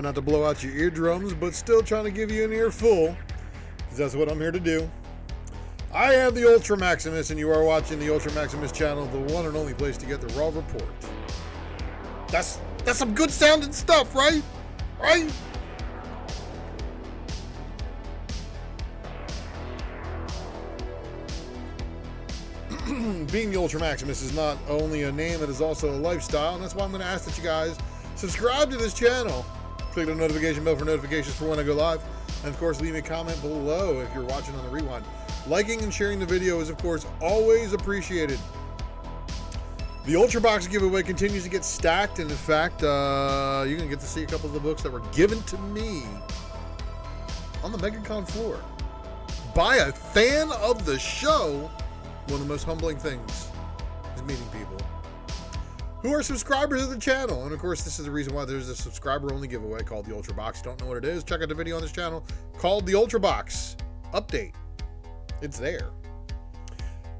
try not to blow out your eardrums, but still trying to give you an earful, because that's what I'm here to do. I am the Ultra Maximus, and you are watching the Ultra Maximus channel, the one and only place to get the raw report. That's some good sounding stuff, right? Right? Being the Ultra Maximus is not only a name, it is also a lifestyle, and that's why I'm going to ask that you guys subscribe to this channel. Click the notification bell for notifications for when I go live, and of course leave me a comment below if you're watching on the rewind. Liking and sharing the video is of course always appreciated. The Ultrabox giveaway continues to get stacked, and in fact, you're going to get to see a couple of the books that were given to me on the MegaCon floor by a fan of the show. One of the most humbling things is meeting people who are subscribers of the channel. And of course, this is the reason why there's a subscriber-only giveaway called the Ultrabox. Don't know what it is? Check out the video on this channel called the Ultrabox Update. It's there.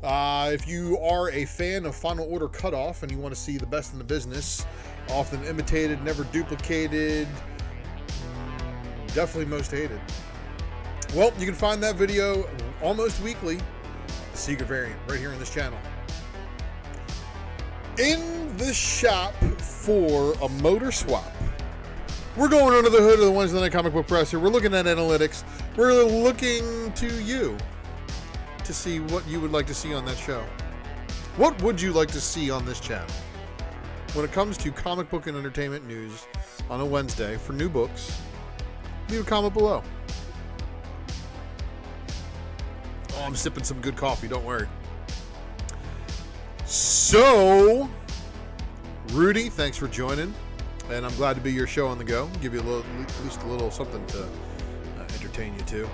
If you are a fan of Final Order Cutoff and you want to see the best in the business, often imitated, never duplicated, definitely most hated, well, you can find that video almost weekly, secret variant, right here on this channel. In the shop for a motor swap, we're going under the hood of the Wednesday Night Comic Book Presser. We're looking at analytics. We're looking to you to see what you would like to see on that show. What would you like to see on this channel when it comes to comic book and entertainment news on a Wednesday for new books? Leave a comment below. Oh, I'm sipping some good coffee, don't worry. So, Rudy, thanks for joining, and I'm glad to be your show on the go. Give you at least a little something to entertain you too.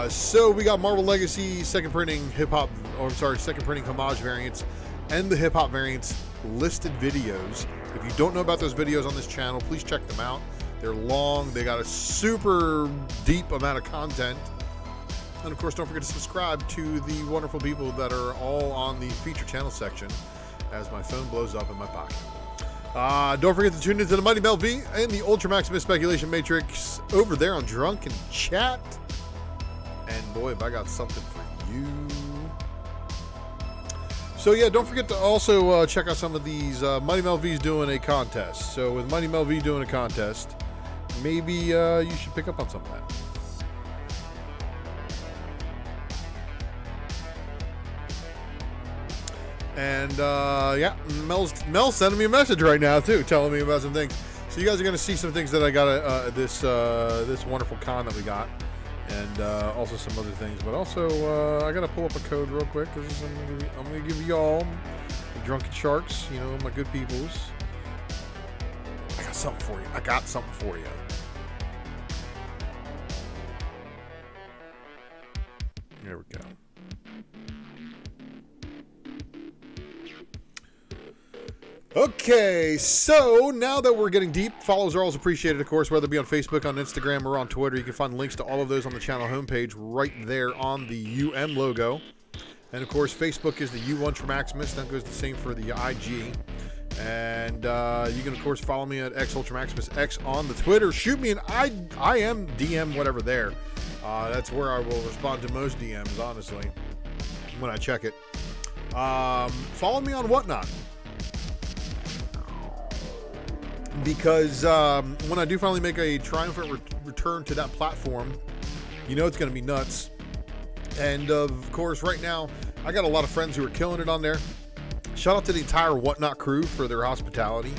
So we got Marvel Legacy second printing homage variants and the hip hop variants listed videos. If you don't know about those videos on this channel, please check them out. They're long, they got a super deep amount of content. And of course, don't forget to subscribe to the wonderful people that are all on the feature channel section as my phone blows up in my pocket. Don't forget to tune into the Mighty Mel V and the Ultra Maximus Speculation Matrix over there on Drunken Chat. And boy, have I got something for you. So yeah, don't forget to also check out some of these. Mighty Mel V's doing a contest. So with Mighty Mel V doing a contest, maybe you should pick up on some of that. And yeah, Mel's sending me a message right now too, telling me about some things. So you guys are going to see some things that I got this wonderful con that we got, and also some other things. But also I got to pull up a code real quick because I'm going to give y'all the Drunken Sharks, you know, my good peoples. I got something for you. There we go. Okay, so now that we're getting deep, follows are always appreciated, of course, whether it be on Facebook, on Instagram, or on Twitter. You can find links to all of those on the channel homepage right there on the UM logo. And, of course, Facebook is the Ultra Maximus. That goes the same for the IG. And you can, of course, follow me at XUltraMaximusX on the Twitter. Shoot me an IM, DM, whatever there. That's where I will respond to most DMs, honestly, when I check it. Follow me on Whatnot. Because when I do finally make a triumphant return to that platform, you know it's going to be nuts. And of course, right now, I got a lot of friends who are killing it on there. Shout out to the entire Whatnot crew for their hospitality.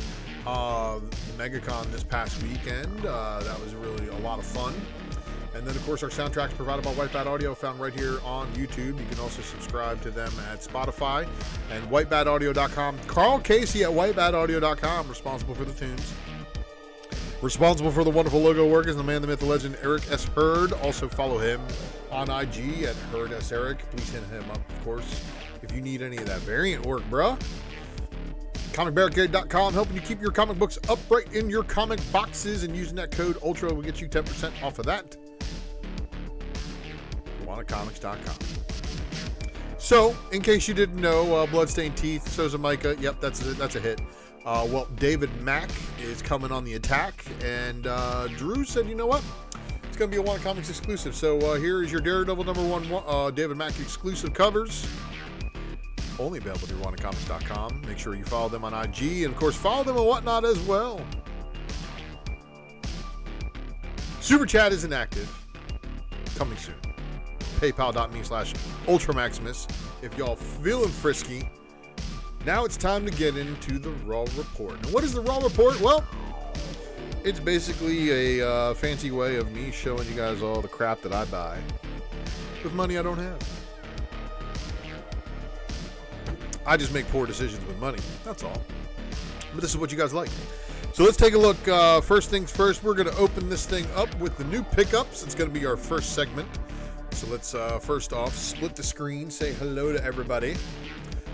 The MegaCon this past weekend, that was really a lot of fun. And then, of course, our soundtracks provided by White Bat Audio, found right here on YouTube. You can also subscribe to them at Spotify and whitebataudio.com. Karl Casey at whitebataudio.com, responsible for the tunes. Responsible for the wonderful logo work is the man, the myth, the legend, Eric S. Hurd. Also follow him on IG at Hurd S. Eric. Please hit him up, of course, if you need any of that variant work, bruh. ComicBarricade.com, helping you keep your comic books upright in your comic boxes, and using that code ULTRA will get you 10% off of that. WannaComics.com. So, in case you didn't know, Bloodstained Teeth, Sosa Micah, yep, that's a hit. Well, David Mack is coming on the attack, and Drew said, you know what? It's going to be a Wanted Comics exclusive. So here is your Daredevil #1 David Mack exclusive covers. Only available through WantedComics.com. Make sure you follow them on IG, and of course, follow them on Whatnot as well. Super Chat isn't active. Coming soon. PayPal.me/Ultra Maximus. If y'all feeling frisky, now it's time to get into the Raw Report. And what is the Raw Report? Well, it's basically a fancy way of me showing you guys all the crap that I buy with money I don't have. I just make poor decisions with money. That's all. But this is what you guys like. So let's take a look. First things first, we're going to open this thing up with the new pickups. It's going to be our first segment. So let's first off split the screen, say hello to everybody.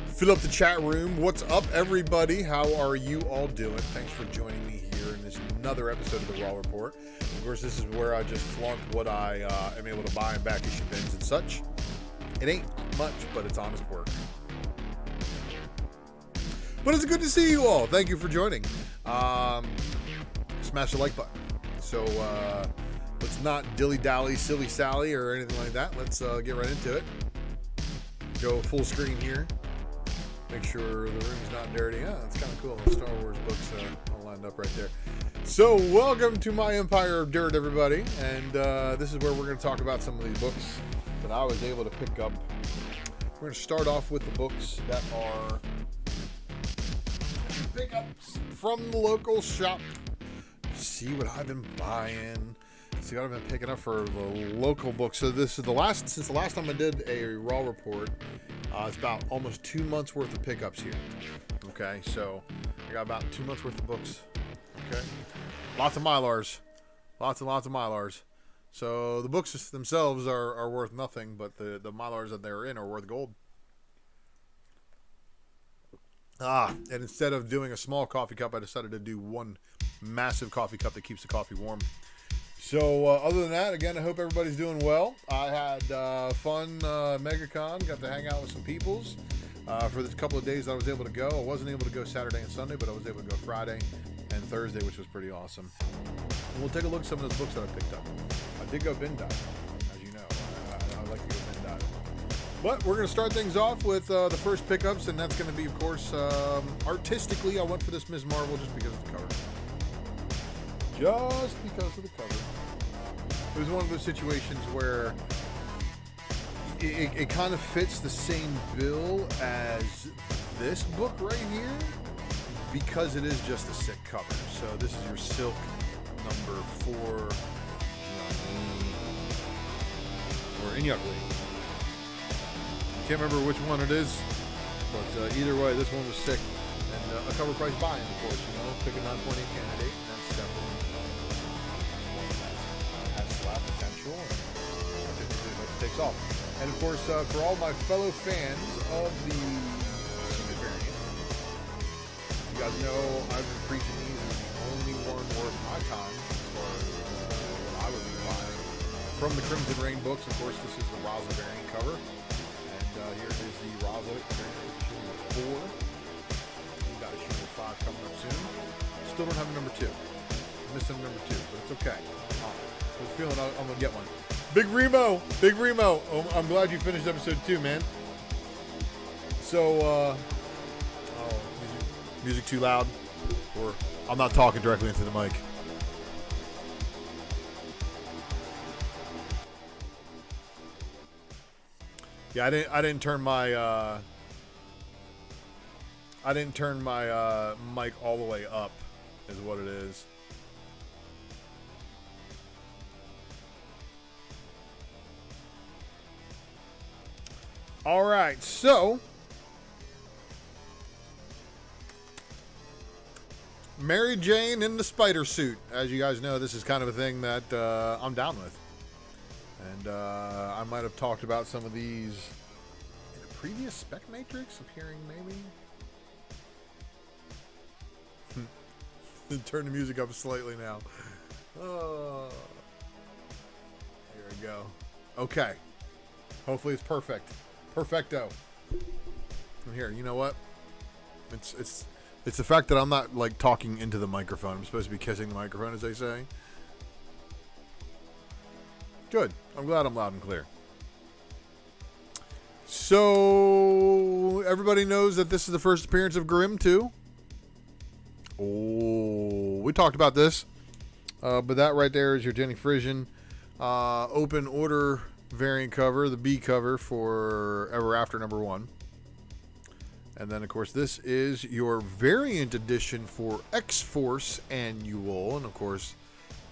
Fill up the chat room. What's up, everybody? How are you all doing? Thanks for joining me here in this another episode of the Raw Report. Of course, this is where I just flaunt what I am able to buy in back issue bins and such. It ain't much, but it's honest work. But it's good to see you all. Thank you for joining. Smash the like button. So let's not dilly-dally, silly-sally, or anything like that. Let's get right into it. Go full screen here. Make sure the room's not dirty. Yeah, that's kind of cool. The Star Wars books all lined up right there. So welcome to my Empire of Dirt, everybody. And this is where we're going to talk about some of these books that I was able to pick up. We're going to start off with the books that are pickups from the local shop. See what I've been buying. See what I've been picking up for the local books. So this is since the last time I did a Raw Report. It's about almost 2 months worth of pickups here. Okay, so I got about 2 months worth of books. Okay, lots of Mylars, lots and lots of Mylars. So the books themselves are worth nothing, but the Mylars that they're in are worth gold. And instead of doing a small coffee cup, I decided to do one massive coffee cup that keeps the coffee warm. So other than that, again, I hope everybody's doing well. I had fun MegaCon, got to hang out with some peoples for this couple of days that I was able to go. I wasn't able to go Saturday and Sunday, but I was able to go Friday and Thursday, which was pretty awesome. And we'll take a look at some of those books that I picked up. I did go bin dive, as you know. I like to go bin dive. But we're going to start things off with the first pickups, and that's going to be, of course, artistically, I went for this Ms. Marvel just because of the cover. Just because of the cover. It was one of those situations where it kind of fits the same bill as this book right here because it is just a sick cover. So this is your Silk number 4 or Inyakli. Can't remember which one it is, but either way, this one was sick. And a cover price buy-in, of course, you know, pick a 9.8 candidate. That's definitely has slap potential, and I think it takes off. And of course, for all my fellow fans of the Secret variant, you guys know I've been preaching these as the only one worth my time as far as what I would be buying. From the Crimson Reign books, of course, this is the Raza variant cover. And here is the Raza variant issue number 4. We got issue number 5 coming up soon. Still don't have a number 2. Missing number 2, but it's okay. I was feeling I'm going to get one. Big Remo! Big Remo! Oh, I'm glad you finished episode 2, man. So, music too loud? Or I'm not talking directly into the mic. Yeah, I didn't turn my mic all the way up, is what it is. All right, so Mary Jane in the spider suit. As you guys know, this is kind of a thing that I'm down with. And I might have talked about some of these in a previous Spec Matrix appearing, maybe. Turn the music up slightly now. Oh, here we go. Okay. Hopefully it's perfect. Perfecto. And here, you know what? It's It's the fact that I'm not like talking into the microphone. I'm supposed to be kissing the microphone, as they say. Good. I'm glad I'm loud and clear. So everybody knows that this is the first appearance of Grimm too. Oh, we talked about this, but that right there is your Jenny Frisian open order variant cover, the B cover for Ever After #1. And then, of course, this is your variant edition for X-Force Annual. And, of course,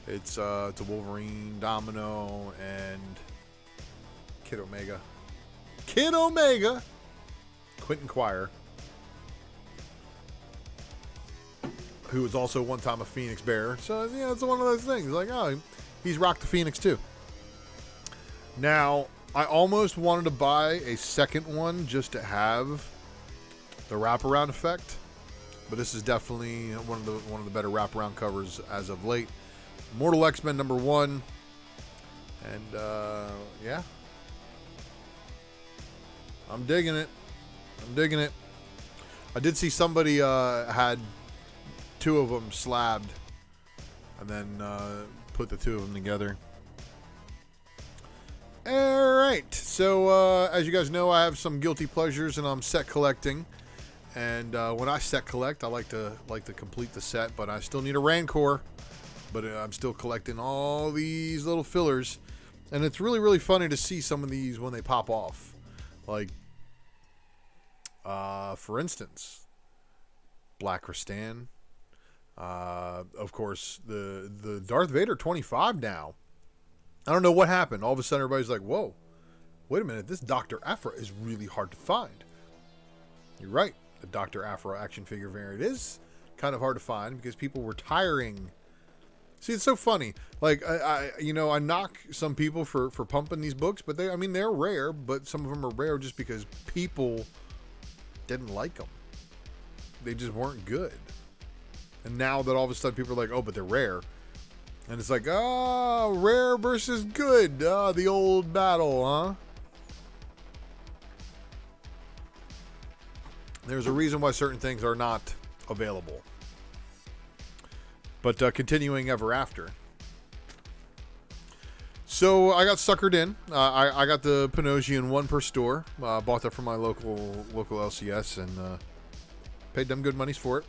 it's a Wolverine, Domino, and Kid Omega. Kid Omega! Quentin Quire. Who was also one time a Phoenix bearer. So, yeah, it's one of those things. Like, oh, he's rocked the Phoenix, too. Now, I almost wanted to buy a second one just to have the wraparound effect, but this is definitely one of the better wraparound covers as of late. Mortal X-Men #1, and yeah, I'm digging it. I'm digging it. I did see somebody had 2 of them slabbed, and then put the 2 of them together. All right, so as you guys know, I have some guilty pleasures, and I'm set collecting. And when I set collect, I like to complete the set, but I still need a Rancor. But I'm still collecting all these little fillers, and it's really, really funny to see some of these when they pop off. Like, for instance, Black Kristan. Of course, the Darth Vader 25 now. I don't know what happened. All of a sudden, everybody's like, "Whoa, wait a minute! This Dr. Aphra is really hard to find." You're right. The Dr. Aphra action figure variant is kind of hard to find because people were tiring. See, it's so funny. Like, I knock some people for pumping these books, but they're rare, but some of them are rare just because people didn't like them. They just weren't good. And now that all of a sudden people are like, oh, but they're rare. And it's like, oh, rare versus good. The old battle, huh? There's a reason why certain things are not available. But continuing Ever After. So I got suckered in. I got the Pinocchio 1 per store. Bought that from my local LCS and paid them good monies for it.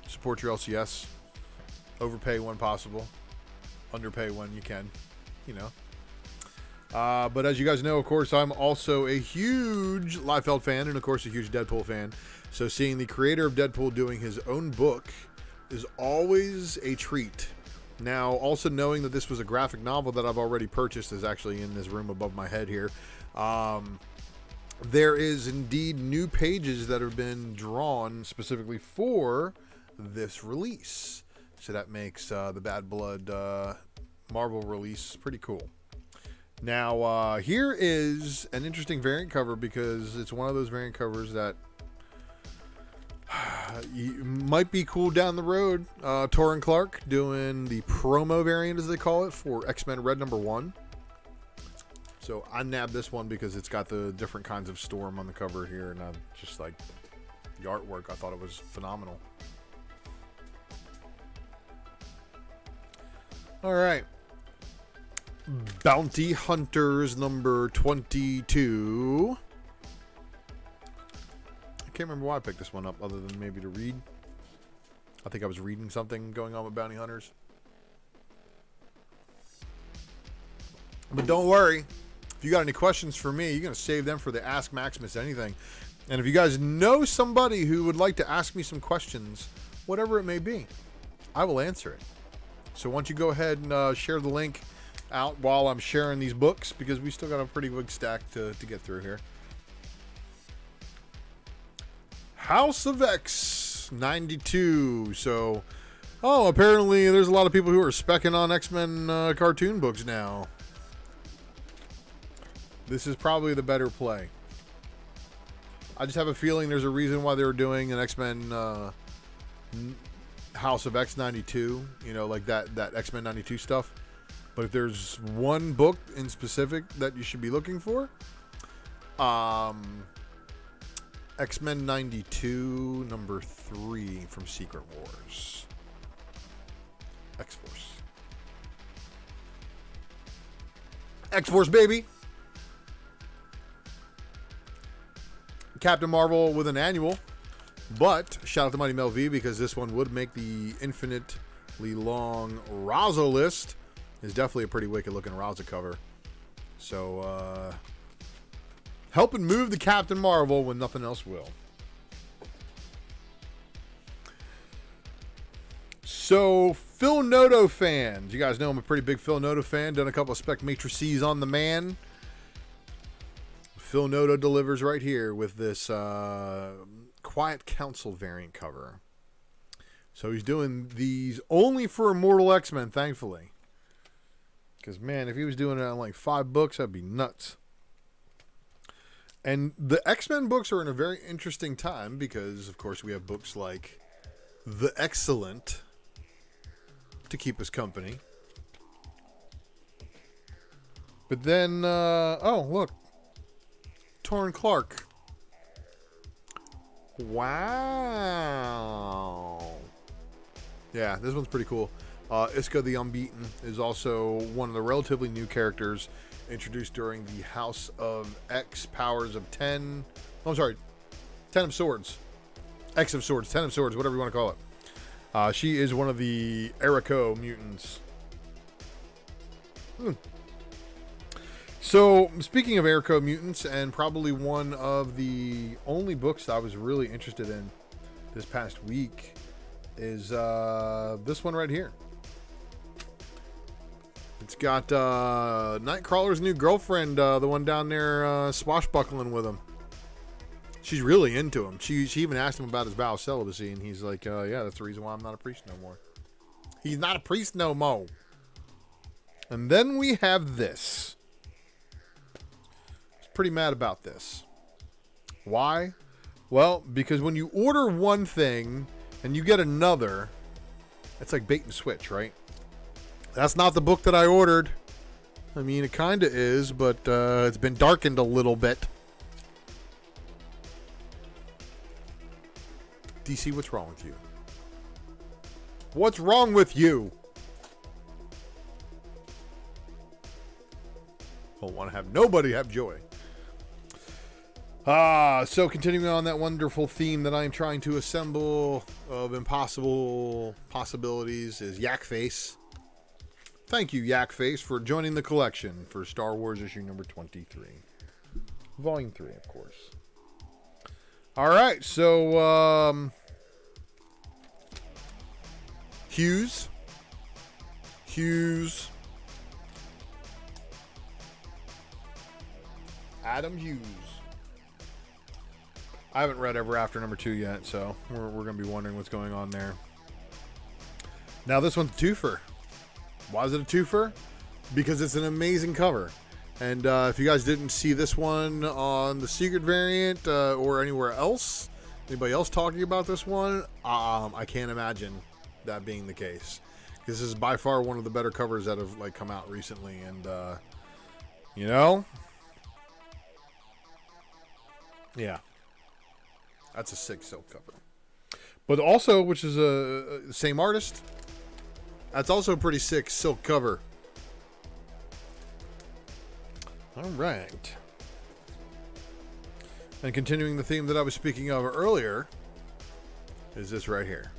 Support your LCS. Overpay when possible. Underpay when you can. You know. But as you guys know, of course, I'm also a huge Liefeld fan and, of course, a huge Deadpool fan. So seeing the creator of Deadpool doing his own book is always a treat. Now, also knowing that this was a graphic novel that I've already purchased is actually in this room above my head here. There is indeed new pages that have been drawn specifically for this release. So that makes the Bad Blood Marvel release pretty cool. Now, here is an interesting variant cover because it's one of those variant covers that might be cool down the road. Torrin Clark doing the promo variant, as they call it, for X-Men Red #1. So I nabbed this one because it's got the different kinds of Storm on the cover here, and I just like the artwork. I thought it was phenomenal. All right. Bounty Hunters #22. I can't remember why I picked this one up other than maybe to read. I think I was reading something going on with Bounty Hunters. But don't worry. If you got any questions for me, you're going to save them for the Ask Maximus Anything. And if you guys know somebody who would like to ask me some questions, whatever it may be, I will answer it. So why don't you go ahead and share the link out while I'm sharing these books, because we still got a pretty big stack to get through here. House of X 92. So, apparently there's a lot of people who are specking on X-Men cartoon books now. This is probably the better play. I just have a feeling there's a reason why they were doing an X-Men House of X 92. You know, like that X-Men 92 stuff. But if there's one book in specific that you should be looking for, X-Men 92, number 3 from Secret Wars. X-Force. X-Force, baby! Captain Marvel with an annual. But, shout out to Mighty Mel V, because this one would make the infinitely long Raza list. It's definitely a pretty wicked looking Raza cover. So, helping move the Captain Marvel when nothing else will. So, Phil Noto fans. You guys know I'm a pretty big Phil Noto fan. Done a couple of spec matrices on the man. Phil Noto delivers right here with this Quiet Council variant cover. So he's doing these only for Immortal X-Men, thankfully. Because, man, if he was doing it on like 5 books, that'd be nuts. And the X-Men books are in a very interesting time because, of course, we have books like The Excellent to keep us company. But then, oh, look. Torrin Clark. Wow. Yeah, this one's pretty cool. Iska the Unbeaten is also one of the relatively new characters introduced during the House of X Powers of 10. Oh, I'm sorry. 10 of Swords. X of Swords. 10 of Swords, whatever you want to call it. She is one of the Erico mutants. So, speaking of Erico mutants, and probably one of the only books I was really interested in this past week is this one right here. It's got Nightcrawler's new girlfriend, the one down there swashbuckling with him. She's really into him. She even asked him about his vow of celibacy, and he's like, yeah, that's the reason why I'm not a priest no more. He's not a priest no more. And then we have this. I was pretty mad about this. Why? Well, because when you order one thing and you get another, it's like bait and switch, right? That's not the book that I ordered. I mean, it kind of is, but it's been darkened a little bit. DC, what's wrong with you? What's wrong with you? Don't want to have nobody have joy. So continuing on that wonderful theme that I'm trying to assemble of impossible possibilities is Yak Face. Thank you, Yak Face, for joining the collection for Star Wars issue number 23. Volume 3, of course. Alright, so, Hughes. Adam Hughes. I haven't read Ever After number 2 yet, so we're going to be wondering what's going on there. Now, this one's a twofer. Why is it a twofer? Because it's an amazing cover. And if you guys didn't see this one on the Secret variant or anywhere else, anybody else talking about this one, I can't imagine that being the case. This is by far one of the better covers that have like come out recently, and you know, yeah, that's a sick silk cover. But also, which is the same artist, that's also a pretty sick silk cover. All right. And continuing the theme that I was speaking of earlier is this right here.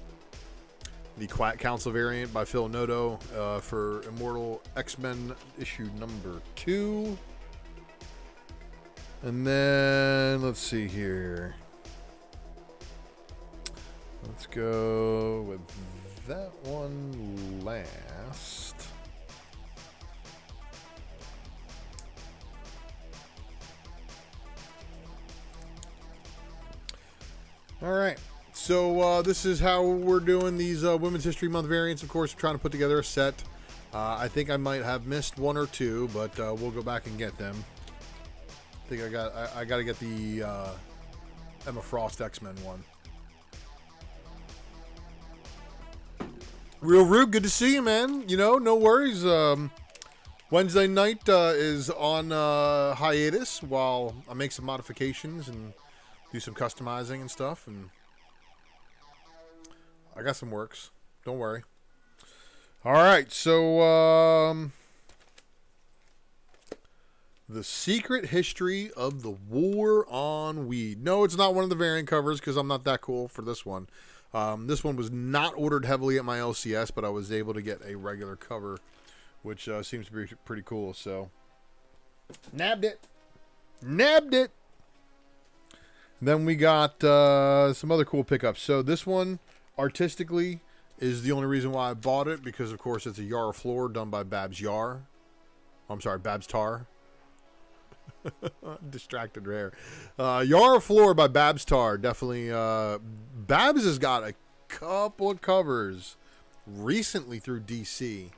The Quiet Council variant by Phil Noto for Immortal X-Men issue number 2. And then, let's see here. Let's go with that one last. All right. So this is how we're doing these Women's History Month variants. Of course, we're trying to put together a set. I think I might have missed one or two, but we'll go back and get them. I think I got to get the Emma Frost X-Men one. Real Rube, good to see you, man. You know, no worries. Wednesday night is on hiatus while I make some modifications and do some customizing and stuff, and I got some works. Don't worry. All right, so The Secret History of the War on Weed. No, it's not one of the variant covers because I'm not that cool for this one. This one was not ordered heavily at my LCS, but I was able to get a regular cover, which seems to be pretty cool. So, nabbed it. Then we got some other cool pickups. So this one, artistically, is the only reason why I bought it, because of course it's a Yara floor done by Babs Tar. Distracted rare. Yara floor by Babs Tar. Definitely. Babs has got a couple of covers recently through DC.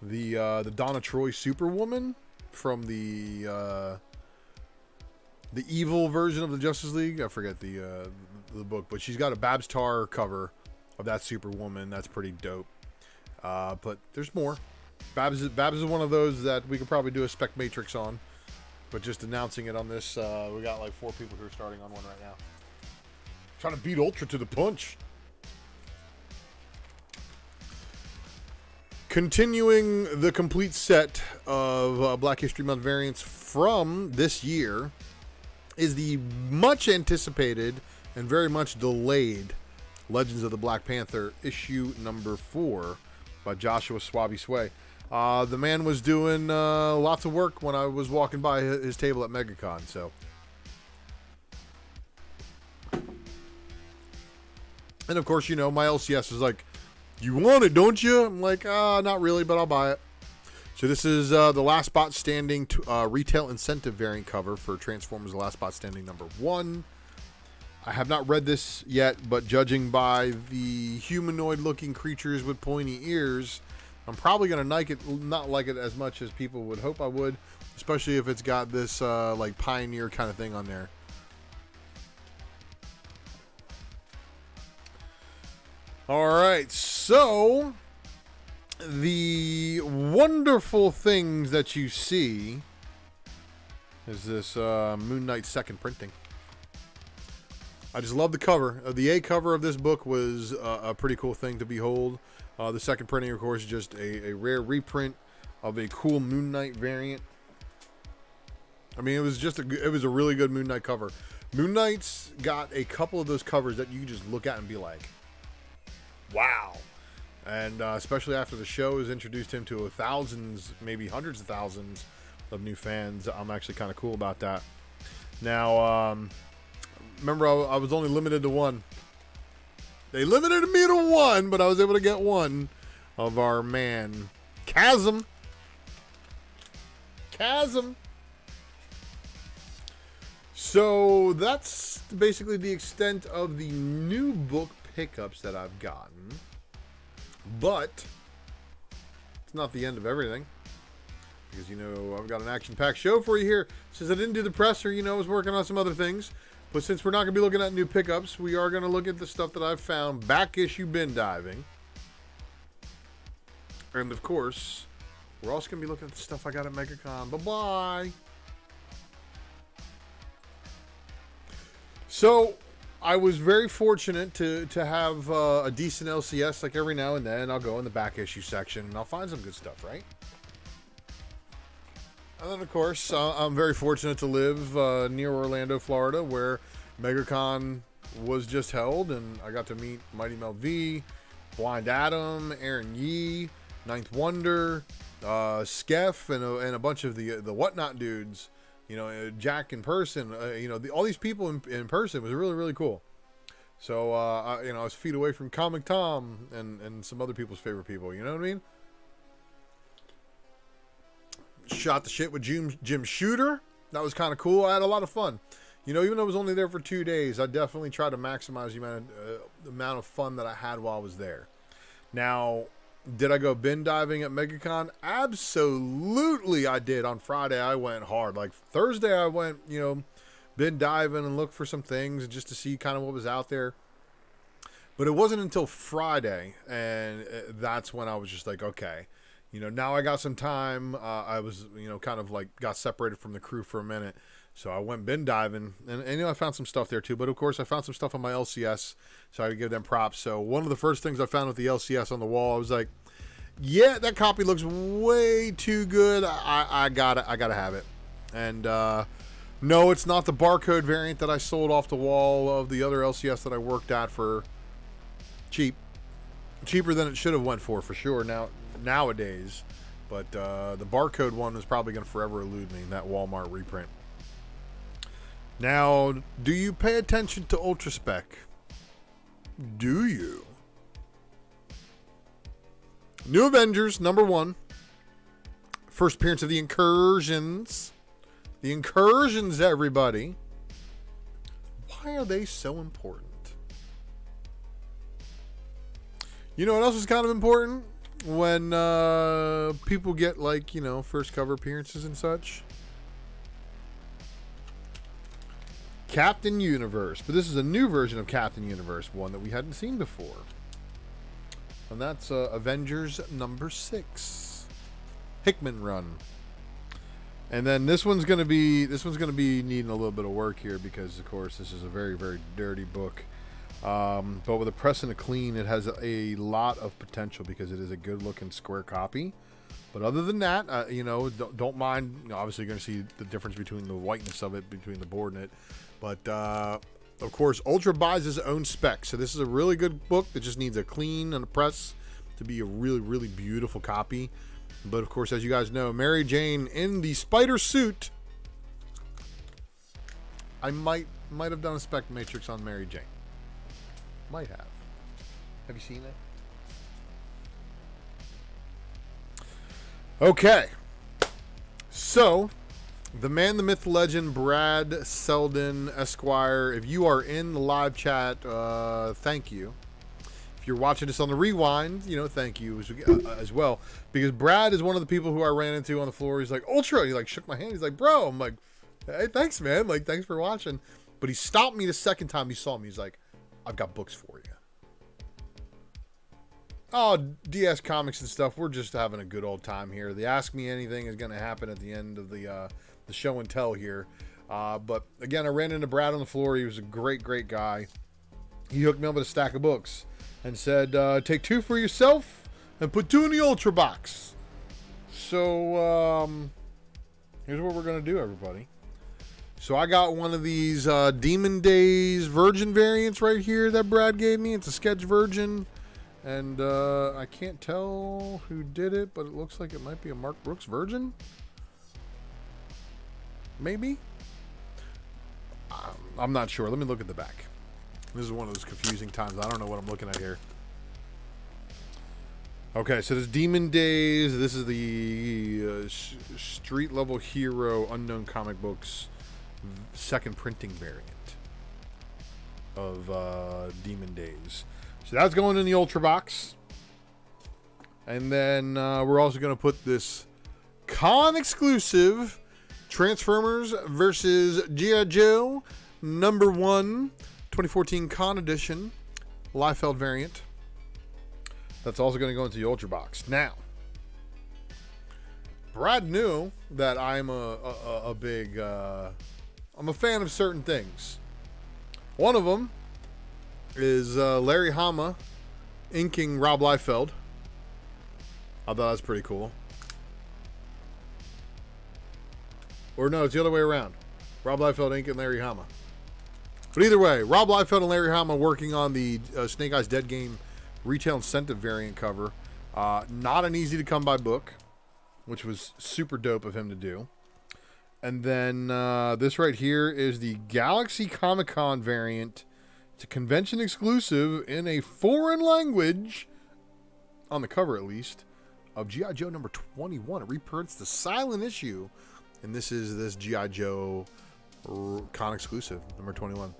The Donna Troy Superwoman from the evil version of the Justice League. I forget the book, but she's got a Babs Tar cover of that Superwoman. That's pretty dope. But there's more. Babs is one of those that we could probably do a spec matrix on, but just announcing it on this, we got like 4 people who are starting on one right now. Trying to beat Ultra to the punch. Continuing the complete set of Black History Month variants from this year is the much anticipated and very much delayed Legends of the Black Panther issue number 4 by Joshua Swabby Sway. The man was doing lots of work when I was walking by his table at MegaCon. So, and of course, you know, my LCS is like, "You want it, don't you?" I'm like, not really, but I'll buy it. So this is the Last Spot Standing retail incentive variant cover for Transformers: The Last Spot Standing number 1. I have not read this yet, but judging by the humanoid-looking creatures with pointy ears, I'm probably going to not like it as much as people would hope I would, especially if it's got this like Pioneer kind of thing on there. All right, so the wonderful things that you see is this Moon Knight second printing. I just love the cover. The A cover of this book was a pretty cool thing to behold. The second printing, of course, is just a rare reprint of a cool Moon Knight variant. I mean, it was a really good Moon Knight cover. Moon Knight's got a couple of those covers that you just look at and be like, wow. And especially after the show has introduced him to thousands, maybe hundreds of thousands of new fans, I'm actually kind of cool about that. Now, remember, I was only limited to 1. They limited me to 1, but I was able to get 1 of our man, Chasm. So that's basically the extent of the new book pickups that I've gotten. But it's not the end of everything, because, you know, I've got an action-packed show for you here. Since I didn't do the presser, you know, I was working on some other things. But since we're not going to be looking at new pickups, we are going to look at the stuff that I've found back issue bin diving. And, of course, we're also going to be looking at the stuff I got at MegaCon. Bye-bye. So, I was very fortunate to have a decent LCS. Like, every now and then, I'll go in the back issue section, and I'll find some good stuff, right? And then, of course, I'm very fortunate to live near Orlando, Florida, where MegaCon was just held, and I got to meet Mighty Mel V, Blind Adam, Aaron Yee, Ninth Wonder, Skeff, and a bunch of the Whatnot dudes. You know, Jack in person. You know, all these people in person was really, really cool. So, you know, I was feet away from Comic Tom and some other people's favorite people. You know what I mean? Shot the shit with Jim Shooter. That was kind of cool. I had a lot of fun. You know, even though I was only there for 2 days, I definitely tried to maximize the amount of fun that I had while I was there. Now, did I go bin diving at MegaCon? Absolutely I did. On Friday, I went hard. Like, Thursday, I went, you know, bin diving and looked for some things just to see kind of what was out there. But it wasn't until Friday, and that's when I was just like, okay, you know, now I got some time. I was, you know, kind of like got separated from the crew for a minute. So I went bin diving, and you know, I found some stuff there too. But of course, I found some stuff on my LCS, so I had to give them props. So one of the first things I found with the LCS on the wall, I was like, yeah, that copy looks way too good. I gotta have it. And no, it's not the barcode variant that I sold off the wall of the other LCS that I worked at for cheaper than it should have went for sure. Nowadays, but the barcode one is probably going to forever elude me. That Walmart reprint. Now, do you pay attention to Ultra Spec? Do you? New Avengers, #1. First appearance of the Incursions. The Incursions, everybody. Why are they so important? You know what else is kind of important? When people get, like, you know, first cover appearances and such. Captain Universe. But this is a new version of Captain Universe, one that we hadn't seen before. And that's Avengers #6. Hickman run. And then this one's gonna be needing a little bit of work here because, of course, this is a very, very dirty book. But with a press and a clean, it has a lot of potential because it is a good-looking square copy. But other than that, you know, don't mind. You know, obviously, you're going to see the difference between the whiteness of it, between the board and it. But, of course, Ultra buys his own specs. So this is a really good book that just needs a clean and a press to be a really, really beautiful copy. But, of course, as you guys know, Mary Jane in the spider suit. I might have done a spec matrix on Mary Jane. Might have. Have you seen it? Okay. So, the man, the myth, the legend, Brad Selden, Esquire. If you are in the live chat, thank you. If you're watching this on the rewind, you know, thank you as well. Because Brad is one of the people who I ran into on the floor. He's like, Ultra. He like shook my hand. He's like, bro. I'm like, hey, thanks, man. Like, thanks for watching. But he stopped me the second time he saw me. He's like, I've got books for you. Oh, DS Comics and stuff. We're just having a good old time here. The Ask Me Anything is going to happen at the end of the show and tell here. But again, I ran into Brad on the floor. He was a great, great guy. He hooked me up with a stack of books and said, take 2 for yourself and put 2 in the Ultra box. So, here's what we're going to do, everybody. So I got one of these Demon Days Virgin variants right here that Brad gave me. It's a sketch Virgin. And I can't tell who did it, but it looks like it might be a Mark Brooks Virgin. Maybe? I'm not sure. Let me look at the back. This is one of those confusing times. I don't know what I'm looking at here. Okay, so this Demon Days. This is the Street Level Hero Unknown Comic Books second printing variant of Demon Days. So that's going in the Ultra box. And then we're also going to put this con exclusive Transformers versus G.I. Joe #1 2014 Con Edition Liefeld variant. That's also going to go into the Ultra box. Now, Brad knew that I'm a big I'm a fan of certain things. One of them is Larry Hama inking Rob Liefeld. I thought that was pretty cool. Or no, it's the other way around. Rob Liefeld inking Larry Hama. But either way, Rob Liefeld and Larry Hama working on the Snake Eyes Dead Game retail incentive variant cover. Not an easy to come by book, which was super dope of him to do. And then this right here is the Galaxy Comic-Con variant. It's a convention exclusive in a foreign language, on the cover at least, of G.I. Joe #21. It reprints the silent issue, and this is this G.I. Joe con exclusive, #21.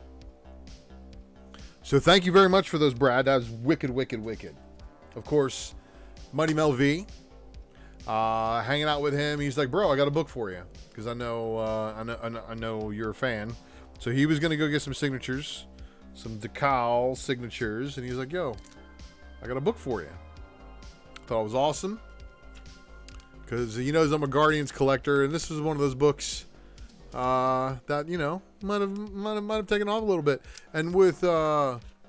So thank you very much for those, Brad. That was wicked, wicked, wicked. Of course, Mighty Mel V, hanging out with him. He's like, bro, I got a book for you, because I know you're a fan. So he was gonna go get some signatures, some decal signatures, and he's like, yo, I got a book for you. Thought it was awesome. because he knows I'm a Guardians collector, and this was one of those books that, you know, might have taken off a little bit. And with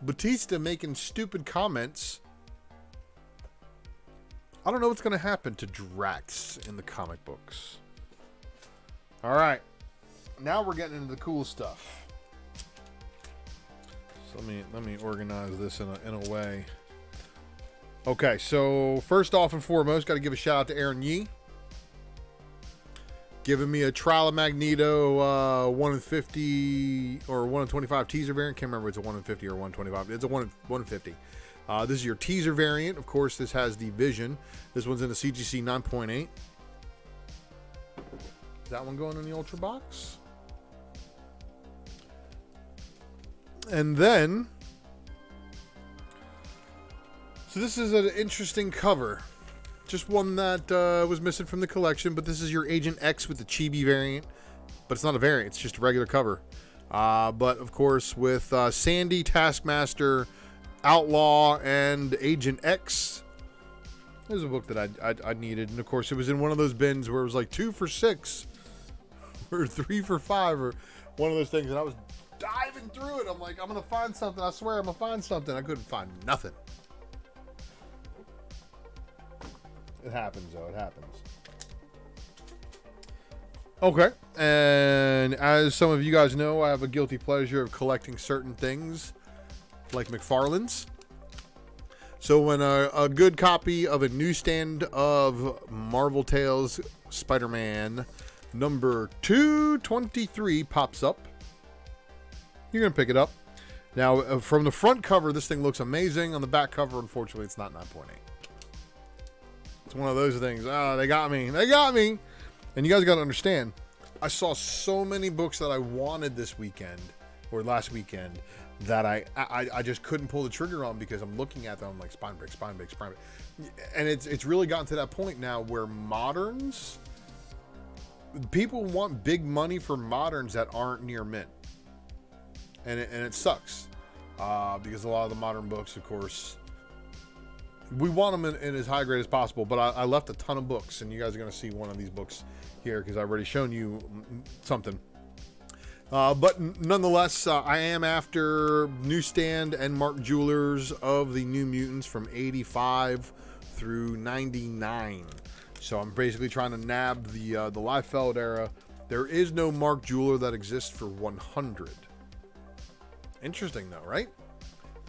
Batista making stupid comments, I don't know what's going to happen to Drax in the comic books. All right. Now we're getting into the cool stuff. So let me organize this in a way. Okay, so first off and foremost, got to give a shout out to Aaron Yee. Giving me a Trial of Magneto 1 in 50 or 1 in 25 teaser variant. Can't remember if it's a 1 in 50 or 125. It's a 1 in 50. This is your teaser variant. Of course, this has the Vision. This one's in the CGC 9.8. Is that one going in the Ultra box? And then, so this is an interesting cover. Just one that was missing from the collection, but this is your Agent X with the Chibi variant. But it's not a variant, it's just a regular cover. But of course, with Sandy, Taskmaster, Outlaw, and Agent X. There's a book that I needed. And of course, it was in one of those bins where it was like 2 for $6 or 3 for $5 or one of those things. And I was diving through it. I'm like, I'm going to find something. I swear I'm going to find something. I couldn't find nothing. It happens, though. It happens. Okay. And as some of you guys know, I have a guilty pleasure of collecting certain things, like Mcfarlane's. So when a good copy of a newsstand of Marvel Tales Spider-Man number 223 pops up, you're going to pick it up. Now, from the front cover, this thing looks amazing. On the back cover, unfortunately, it's not 9.8. It's one of those things. Oh, they got me. They got me. And you guys got to understand, I saw so many books that I wanted this weekend or last weekend that I just couldn't pull the trigger on because I'm looking at them. I'm like, spine break, spine break, spine break. And it's really gotten to that point now where moderns, people want big money for moderns that aren't near mint. And it sucks because a lot of the modern books, of course, we want them in as high grade as possible, but I left a ton of books, and you guys are going to see one of these books here because I've already shown you something. But nonetheless, I am after Newsstand and Mark Jewelers of the New Mutants from 85 through 99. So I'm basically trying to nab the Liefeld era. There is no Mark Jeweler that exists for 100. Interesting though, right?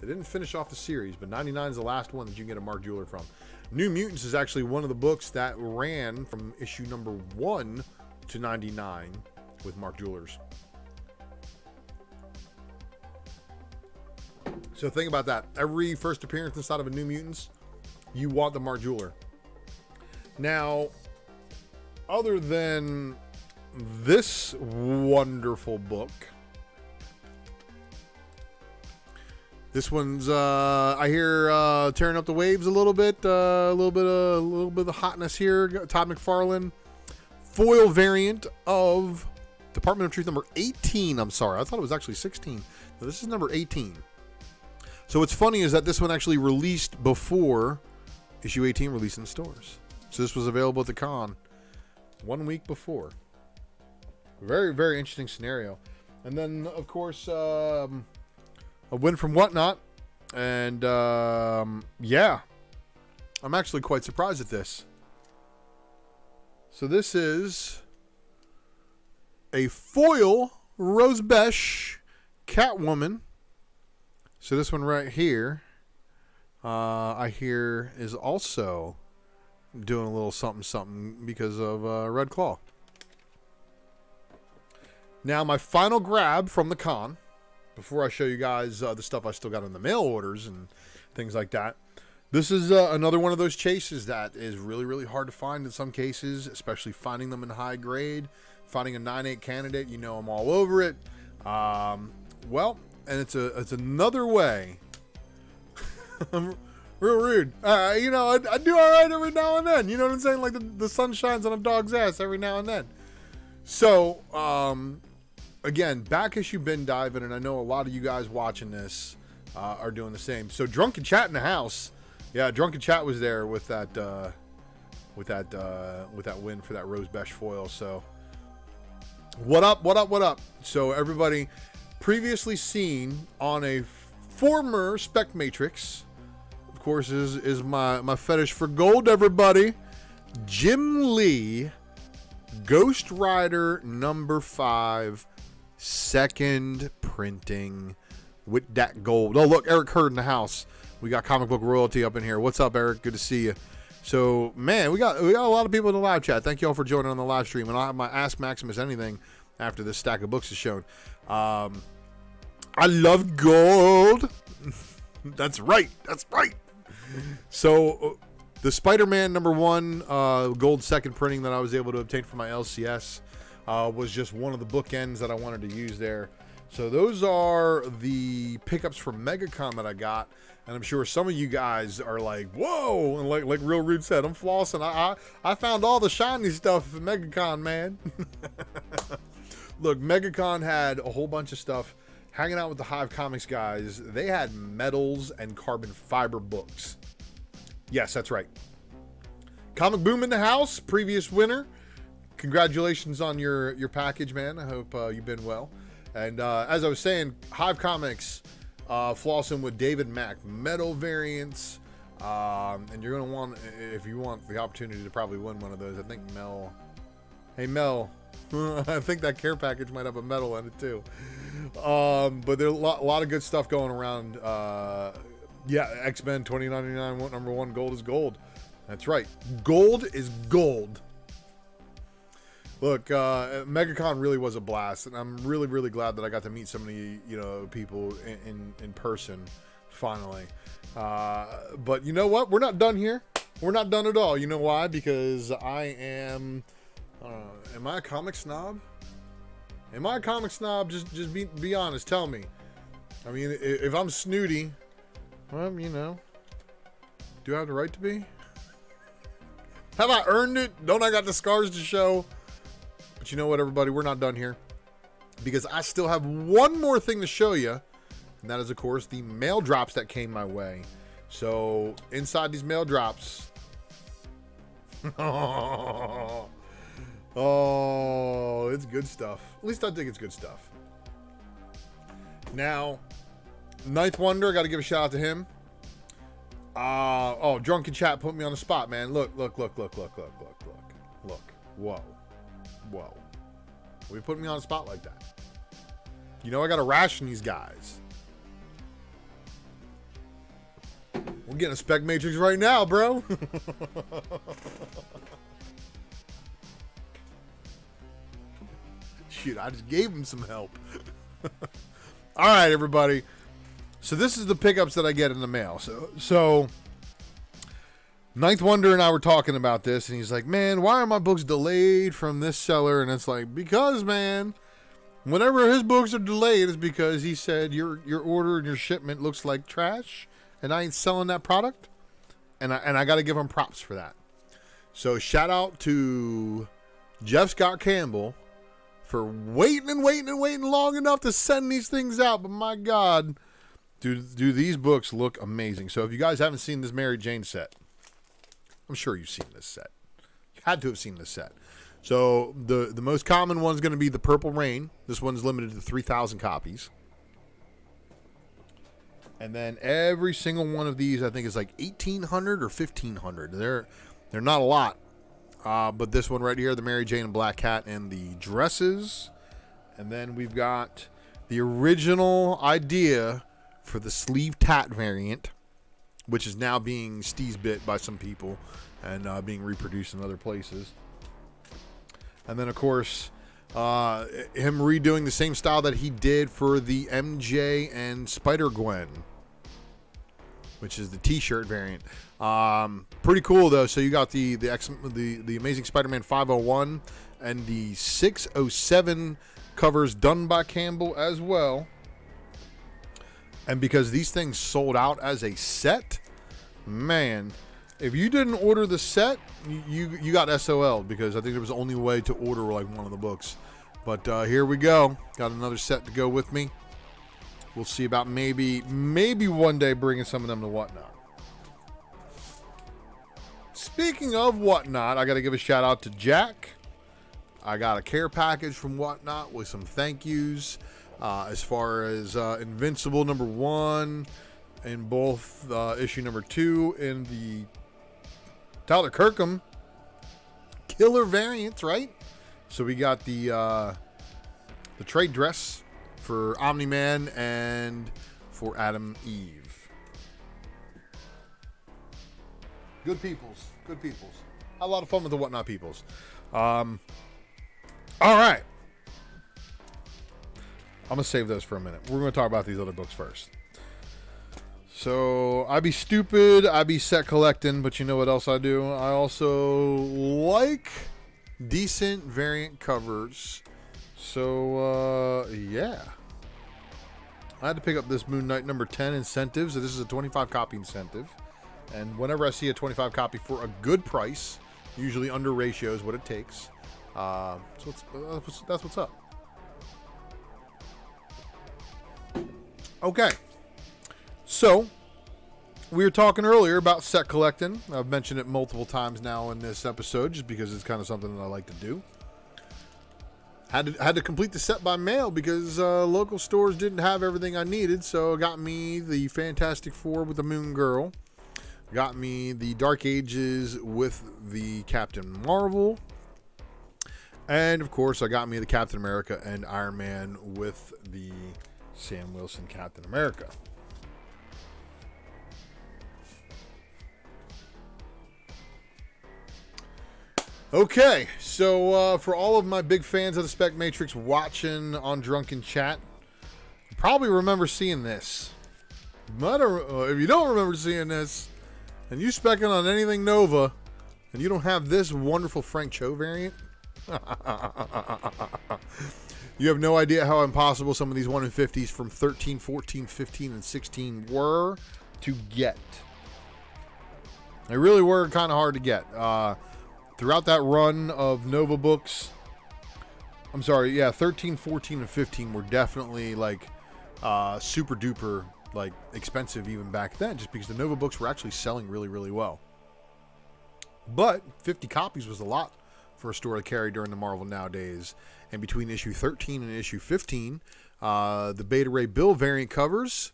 They didn't finish off the series, but 99 is the last one that you can get a Mark Jeweler from. New Mutants is actually one of the books that ran from issue number 1 to 99 with Mark Jewelers. So think about that. Every first appearance inside of a New Mutants, you want the Mark Jeweler. Now, other than this wonderful book, this one's I hear tearing up the waves a little bit of hotness here. Todd McFarlane, foil variant of Department of Truth number 18. I'm sorry, I thought it was actually 16. No, this is number 18. So what's funny is that this one actually released before issue 18 released in stores. So this was available at the con 1 week before. Very, very interesting scenario. And then, of course, a win from Whatnot. And, yeah. I'm actually quite surprised at this. So this is a foil Rose Besh Catwoman. So this one right here, I hear is also doing a little something because of Red Claw. Now my final grab from the con, before I show you guys the stuff I still got in the mail orders and things like that. This is another one of those chases that is really, really hard to find in some cases, especially finding them in high grade. Finding a 9.8 candidate, you know I'm all over it. Well, and it's another way. I'm real rude. You know, I do all right every now and then. You know what I'm saying? Like the sun shines on a dog's ass every now and then. So, again, back issue bin diving, and I know a lot of you guys watching this are doing the same. So, Drunken Chat in the house. Yeah, Drunken Chat was there with that with that win for that Rose Besh foil. So what up, what up, what up? So everybody previously seen on a former Spec Matrix, of course, is my fetish for gold, everybody. Jim Lee, Ghost Rider number 5, second printing with that gold. Oh, look, Eric Hurd in the house. We got comic book royalty up in here. What's up, Eric? Good to see you. So, man, we got a lot of people in the live chat. Thank you all for joining on the live stream. And I'll have my Ask Maximus Anything after this stack of books is shown. I love gold. That's right. That's right. So, the Spider-Man number 1 gold second printing that I was able to obtain for my LCS was just one of the bookends that I wanted to use there. So those are the pickups from MegaCon that I got. And I'm sure some of you guys are like, whoa, and like Real Rude said, I'm flossing. I found all the shiny stuff at MegaCon, man. Look, MegaCon had a whole bunch of stuff. Hanging out with the Hive Comics guys, they had metals and carbon fiber books. Yes, that's right. Comic Boom in the house, previous winner. Congratulations on your package, man. I hope you've been well. And as I was saying, Hive Comics flossing with David Mack metal variants. And you're going to want, if you want the opportunity to probably win one of those, I think Mel. Hey, Mel. I think that care package might have a medal in it too. But there's a lot of good stuff going around. Yeah, X-Men 2099 number 1 gold is gold. That's right. Gold is gold. Look, MegaCon really was a blast, and I'm really, really glad that I got to meet so many, people in person finally. But you know what? We're not done here. We're not done at all. You know why? Because I am. Am I a comic snob? Am I a comic snob? Just be honest. Tell me. I mean, if I'm snooty, well, do I have the right to be? Have I earned it? Don't I got the scars to show? But you know what, everybody? We're not done here. Because I still have one more thing to show you. And that is, of course, the mail drops that came my way. So, inside these mail drops... Oh, it's good stuff. At least I think it's good stuff. Now, Ninth Wonder, I got to give a shout out to him. Drunken Chat put me on the spot, man. Look. Whoa. We put me on the spot like that. I got to ration these guys. We're getting a Spec Matrix right now, bro. Shit, I just gave him some help. All right, everybody. So this is the pickups that I get in the mail. So Ninth Wonder and I were talking about this, and he's like, man, why are my books delayed from this seller? And it's like, because, man, whenever his books are delayed, it's because he said your order and your shipment looks like trash, and I ain't selling that product. And I got to give him props for that. So shout out to Jeff Scott Campbell for waiting long enough to send these things out. But my God, do these books look amazing. So if you guys haven't seen this Mary Jane set, I'm sure you've seen this set. You had to have seen this set. So the most common one's going to be the Purple Rain. This one's limited to 3,000 copies. And then every single one of these, I think, is like 1,800 or 1,500. They're not a lot. But this one right here, the Mary Jane and Black Cat and the dresses. And then we've got the original idea for the sleeve tat variant, which is now being steez-bit by some people and being reproduced in other places. And then, of course, him redoing the same style that he did for the MJ and Spider-Gwen, which is the T-shirt variant. Pretty cool, though. So you got the Amazing Spider-Man 501 and the 607 covers done by Campbell as well. And because these things sold out as a set, man, if you didn't order the set, you got SOL, because I think there was the only way to order like one of the books. But here we go. Got another set to go with me. We'll see about maybe one day bringing some of them to Whatnot. Speaking of Whatnot, I got to give a shout out to Jack. I got a care package from Whatnot with some thank yous. As far as Invincible #1 in both issue #2 in the Tyler Kirkham killer variants, right? So we got the trade dress for Omni-Man and for Adam Eve. Good peoples. Good peoples. Had a lot of fun with the Whatnot peoples. All right. I'm going to save those for a minute. We're going to talk about these other books first. So, I be stupid. I be set collecting. But you know what else I do? I also like decent variant covers. So, yeah. I had to pick up this Moon Knight #10 incentives. So this is a 25 copy incentive. And whenever I see a 25 copy for a good price, usually under ratio is what it takes. So that's what's up. Okay. So, we were talking earlier about set collecting. I've mentioned it multiple times now in this episode just because it's kind of something that I like to do. Had to complete the set by mail because local stores didn't have everything I needed. So, it got me the Fantastic Four with the Moon Girl. Got me the Dark Ages with the Captain Marvel. And, of course, I got me the Captain America and Iron Man with the Sam Wilson Captain America. Okay, so for all of my big fans of the Spec Matrix watching on Drunken Chat, you probably remember seeing this. But if you don't remember seeing this, and you specking on anything Nova, and you don't have this wonderful Frank Cho variant, you have no idea how impossible some of these 1 in 50s from 13, 14, 15, and 16 were to get. They really were kind of hard to get. Throughout that run of Nova books, 13, 14, and 15 were definitely like super duper like expensive even back then, just because the Nova books were actually selling really, really well. But 50 copies was a lot for a store to carry during the Marvel nowadays. And between issue 13 and issue 15, the Beta Ray Bill variant covers,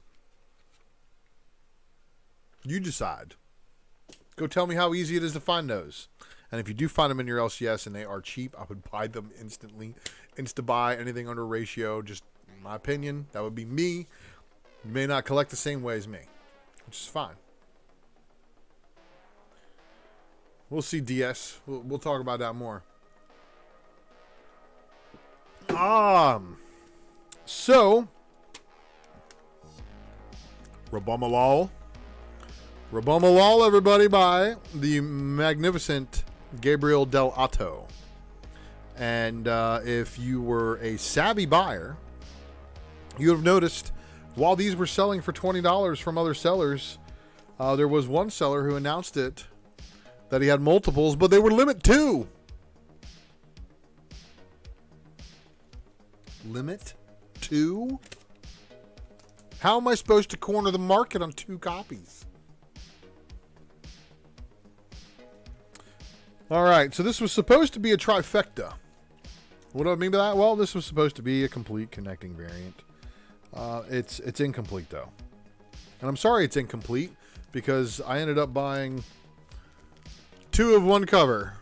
you decide. Go tell me how easy it is to find those. And if you do find them in your LCS and they are cheap, I would buy them instantly. Insta-buy, anything under ratio, just in my opinion, that would be me. You may not collect the same way as me, which is fine. We'll see, DS. We'll talk about that more. So, Rabumalal, everybody, by the magnificent Gabriel Del Otto. And if you were a savvy buyer, you would have noticed while these were selling for $20 from other sellers, there was one seller who announced it that he had multiples, but they were limit 2. Limit 2? How am I supposed to corner the market on 2 copies? All right, so this was supposed to be a trifecta. What do I mean by that? Well, this was supposed to be a complete connecting variant. It's incomplete, though. And I'm sorry it's incomplete, because I ended up buying 2 of one cover.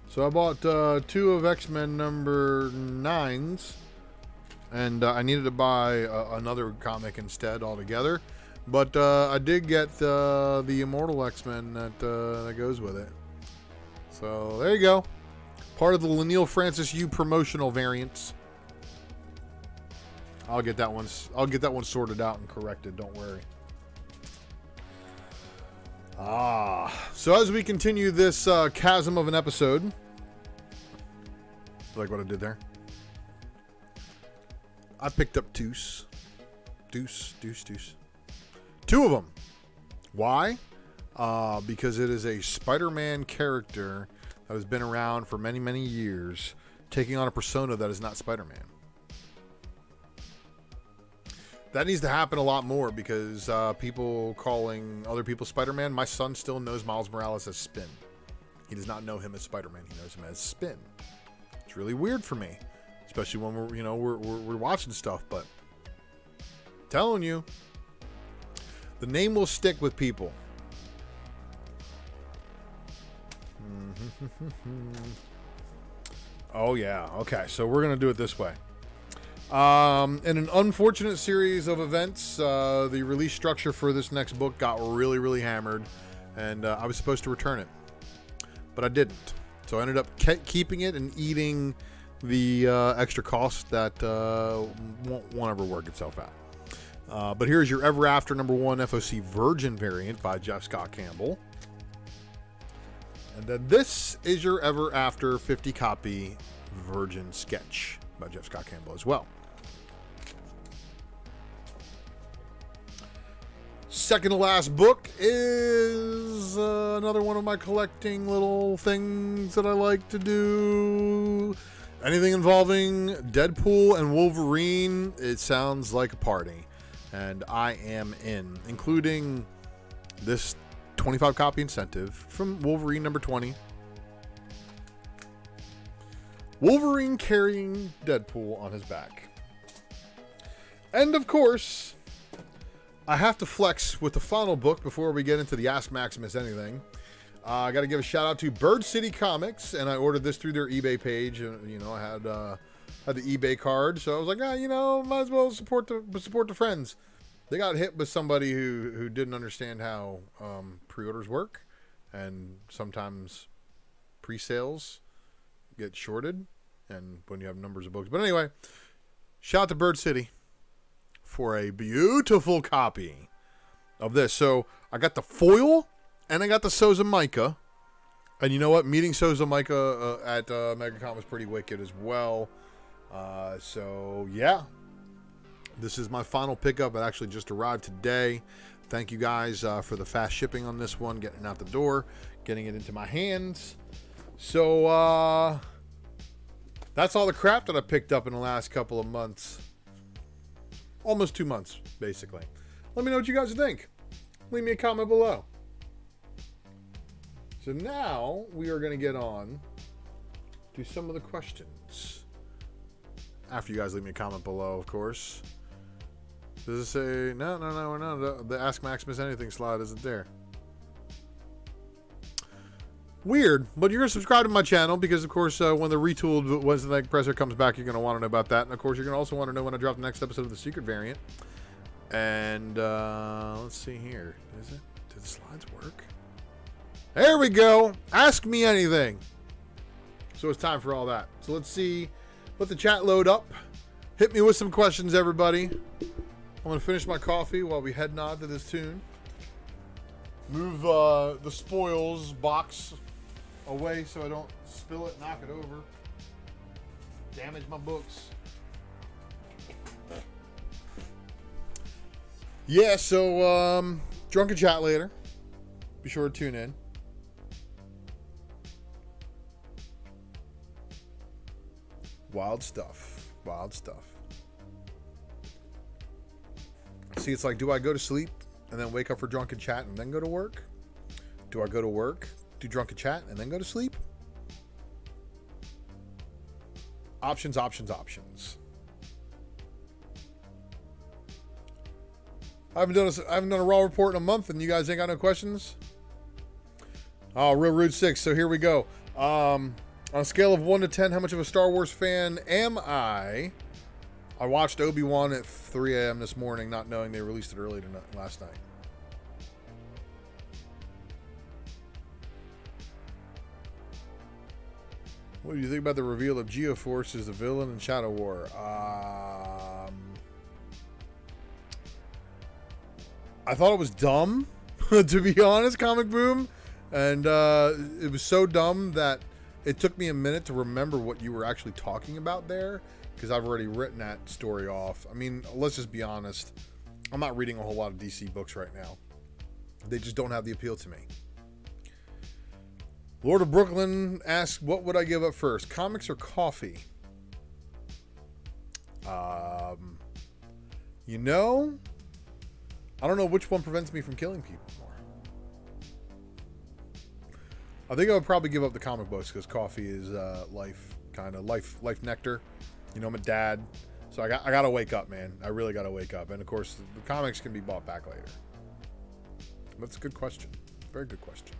So I bought 2 of X-Men #9s, and I needed to buy another comic instead altogether. But I did get the Immortal X-Men that goes with it. So there you go. Part of the Leinil Francis Yu promotional variants. I'll get that one sorted out and corrected. Don't worry. So as we continue this chasm of an episode, like what I did there, I picked up Deuce. 2 of them. Why? Because it is a Spider-Man character that has been around for many, many years, taking on a persona that is not Spider-Man. That needs to happen a lot more because people calling other people Spider-Man. My son still knows Miles Morales as Spin. He does not know him as Spider-Man. He knows him as Spin. It's really weird for me, especially when we're watching stuff. But I'm telling you, the name will stick with people. Oh yeah. Okay, so we're gonna do it this way. In an unfortunate series of events, the release structure for this next book got really, really hammered, and I was supposed to return it, but I didn't. So I ended up keeping it and eating the extra cost that won't ever work itself out. But here's your Ever After #1 FOC Virgin variant by Jeff Scott Campbell. And then this is your Ever After 50 copy Virgin sketch by Jeff Scott Campbell as well. Second to last book is another one of my collecting little things that I like to do. Anything involving Deadpool and Wolverine, it sounds like a party. And I am in, including this 25 copy incentive from Wolverine #20. Wolverine carrying Deadpool on his back. And of course, I have to flex with the final book before we get into the Ask Maximus Anything. I got to give a shout out to Bird City Comics, and I ordered this through their eBay page. I had the eBay card, so I was like, might as well support the friends. They got hit with somebody who didn't understand how pre-orders work, and sometimes pre-sales get shorted, and when you have numbers of books. But anyway, shout out to Bird City for a beautiful copy of this. So I got the foil and I got the Souza Mica. And you know what? Meeting Souza Mica at MegaCon was pretty wicked as well. So yeah, this is my final pickup. It actually just arrived today. Thank you guys for the fast shipping on this one, getting it out the door, getting it into my hands. So that's all the crap that I picked up in the last couple of months. Almost 2 months, basically. Let me know what you guys think. Leave me a comment below. So now we are going to get on to some of the questions. After you guys leave me a comment below, of course. Does it say... No, we're not. The Ask Maximus Anything slide isn't there. Weird, but you're going to subscribe to my channel because, of course, when the retooled Wednesday Night Presser comes back, you're going to want to know about that. And, of course, you're going to also want to know when I drop the next episode of the Secret Variant. And, let's see here. Is it? Do the slides work? There we go. Ask me anything. So it's time for all that. So let's see. Let the chat load up. Hit me with some questions, everybody. I'm going to finish my coffee while we head nod to this tune. Move the spoils box away so I don't spill it, knock it over, damage my books. Yeah, so drunken chat later. Be sure to tune in. Wild stuff. Wild stuff. See, it's like, do I go to sleep and then wake up for drunken chat and then go to work? Do I go to work, do drunken chat, and then go to sleep? Options, options, options. I haven't done a Raw report in a month, and you guys ain't got no questions? Oh, Real Rude 6. So here we go. On a scale of 1 to 10, how much of a Star Wars fan am I? I watched Obi-Wan at 3 a.m. this morning, not knowing they released it early last night. What do you think about the reveal of Geoforce as the villain in Shadow War? I thought it was dumb, to be honest, Comic Boom. And it was so dumb that it took me a minute to remember what you were actually talking about there, because I've already written that story off. I mean, let's just be honest. I'm not reading a whole lot of DC books right now. They just don't have the appeal to me. Lord of Brooklyn asks, what would I give up first, comics or coffee? You know, I don't know which one prevents me from killing people more. I think I would probably give up the comic books because coffee is life nectar. You know, I'm a dad, so I gotta wake up, man. I really gotta wake up. And of course, the comics can be bought back later. That's a good question. Very good question.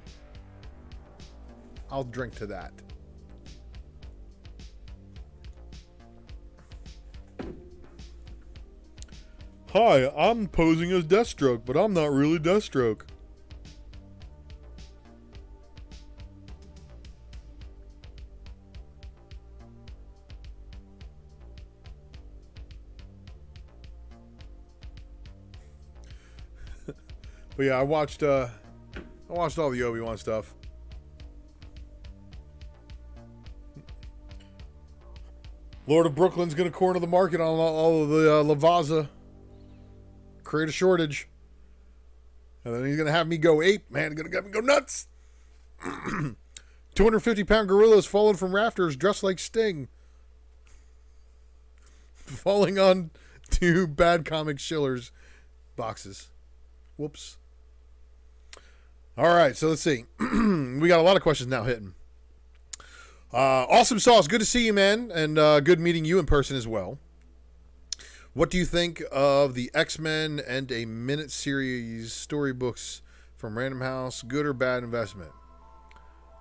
I'll drink to that. Hi, I'm posing as Deathstroke, but I'm not really Deathstroke. But yeah, I watched all the Obi-Wan stuff. Lord of Brooklyn's gonna corner the market on all of the Lavazza. Create a shortage. And then he's gonna have me go ape, man. Gonna get me go nuts. 250-pound gorillas falling from rafters dressed like Sting. Falling on two bad comic shillers boxes. Whoops. All right, so let's see. We got a lot of questions now hitting. Awesome Sauce, good to see you, man, and good meeting you in person as well. What do you think of the X-Men and a Minute series storybooks from Random House? Good or bad investment?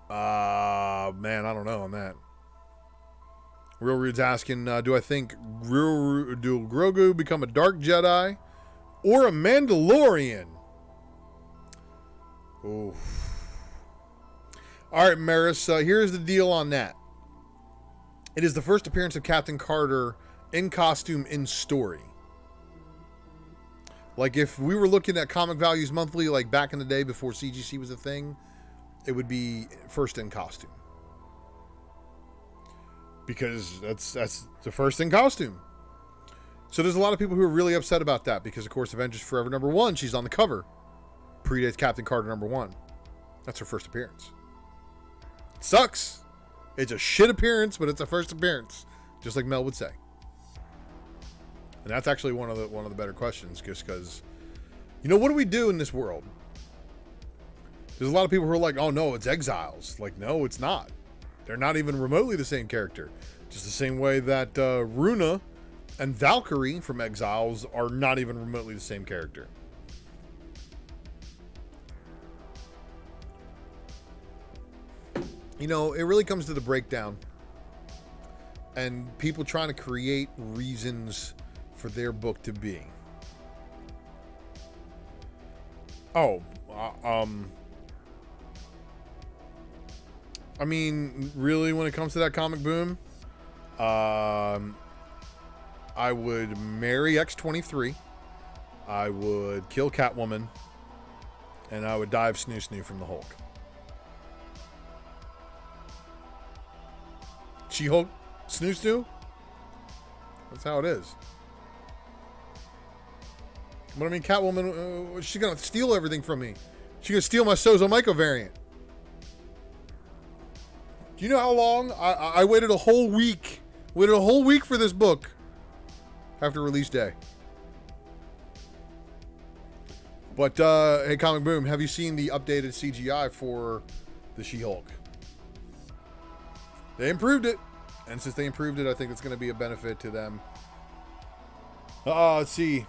Man, I don't know on that. Real Rude's asking, do I think do Grogu become a Dark Jedi or a Mandalorian? Oof. All right, Maris, here's the deal on that. It is the first appearance of Captain Carter in costume in story. Like if we were looking at Comic Values Monthly, like back in the day before CGC was a thing, it would be first in costume. Because that's the first in costume. So there's a lot of people who are really upset about that because, of course, Avengers Forever #1, she's on the cover. Predates Captain Carter #1. That's her first appearance. It sucks. It's a shit appearance, but it's a first appearance, just like Mel would say. And that's actually one of the better questions, just because, you know, what do we do in this world? There's a lot of people who are like, oh no, it's Exiles. Like, no, it's not. They're not even remotely the same character. Just the same way that Runa and Valkyrie from Exiles are not even remotely the same character. You know, it really comes to the breakdown and people trying to create reasons for their book to be. Oh, I mean, really, when it comes to that comic boom, I would marry X-23, I would kill Catwoman, and I would dive Snoo from the Hulk. She-Hulk, Snoo? That's how it is. But I mean, Catwoman, she's gonna steal everything from me. She's gonna steal my Sozo Maiko variant. Do you know how long I waited a whole week? Waited a whole week for this book after release day. But hey, Comic Boom, have you seen the updated CGI for the She-Hulk? They improved it, and since they improved it, I think it's going to be a benefit to them. Let's see.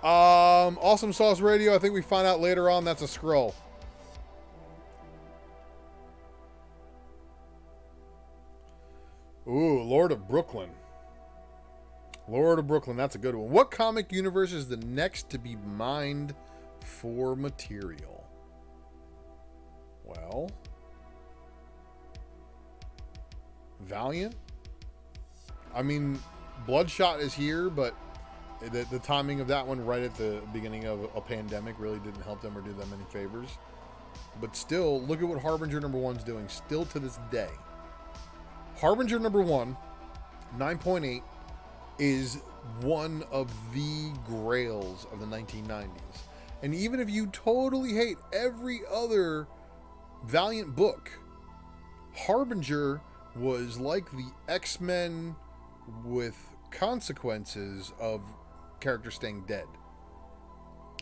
Awesome Sauce Radio, I think we find out later on that's a Skrull. Ooh, Lord of Brooklyn. Lord of Brooklyn, that's a good one. What comic universe is the next to be mined for material? Well, Valiant? I mean, Bloodshot is here, but the timing of that one right at the beginning of a pandemic really didn't help them or do them any favors. But still, look at what Harbinger #1's doing still to this day. Harbinger #1, 9.8, is one of the grails of the 1990s. And even if you totally hate every other valiant book. Harbinger was like the X-Men with consequences of characters staying dead.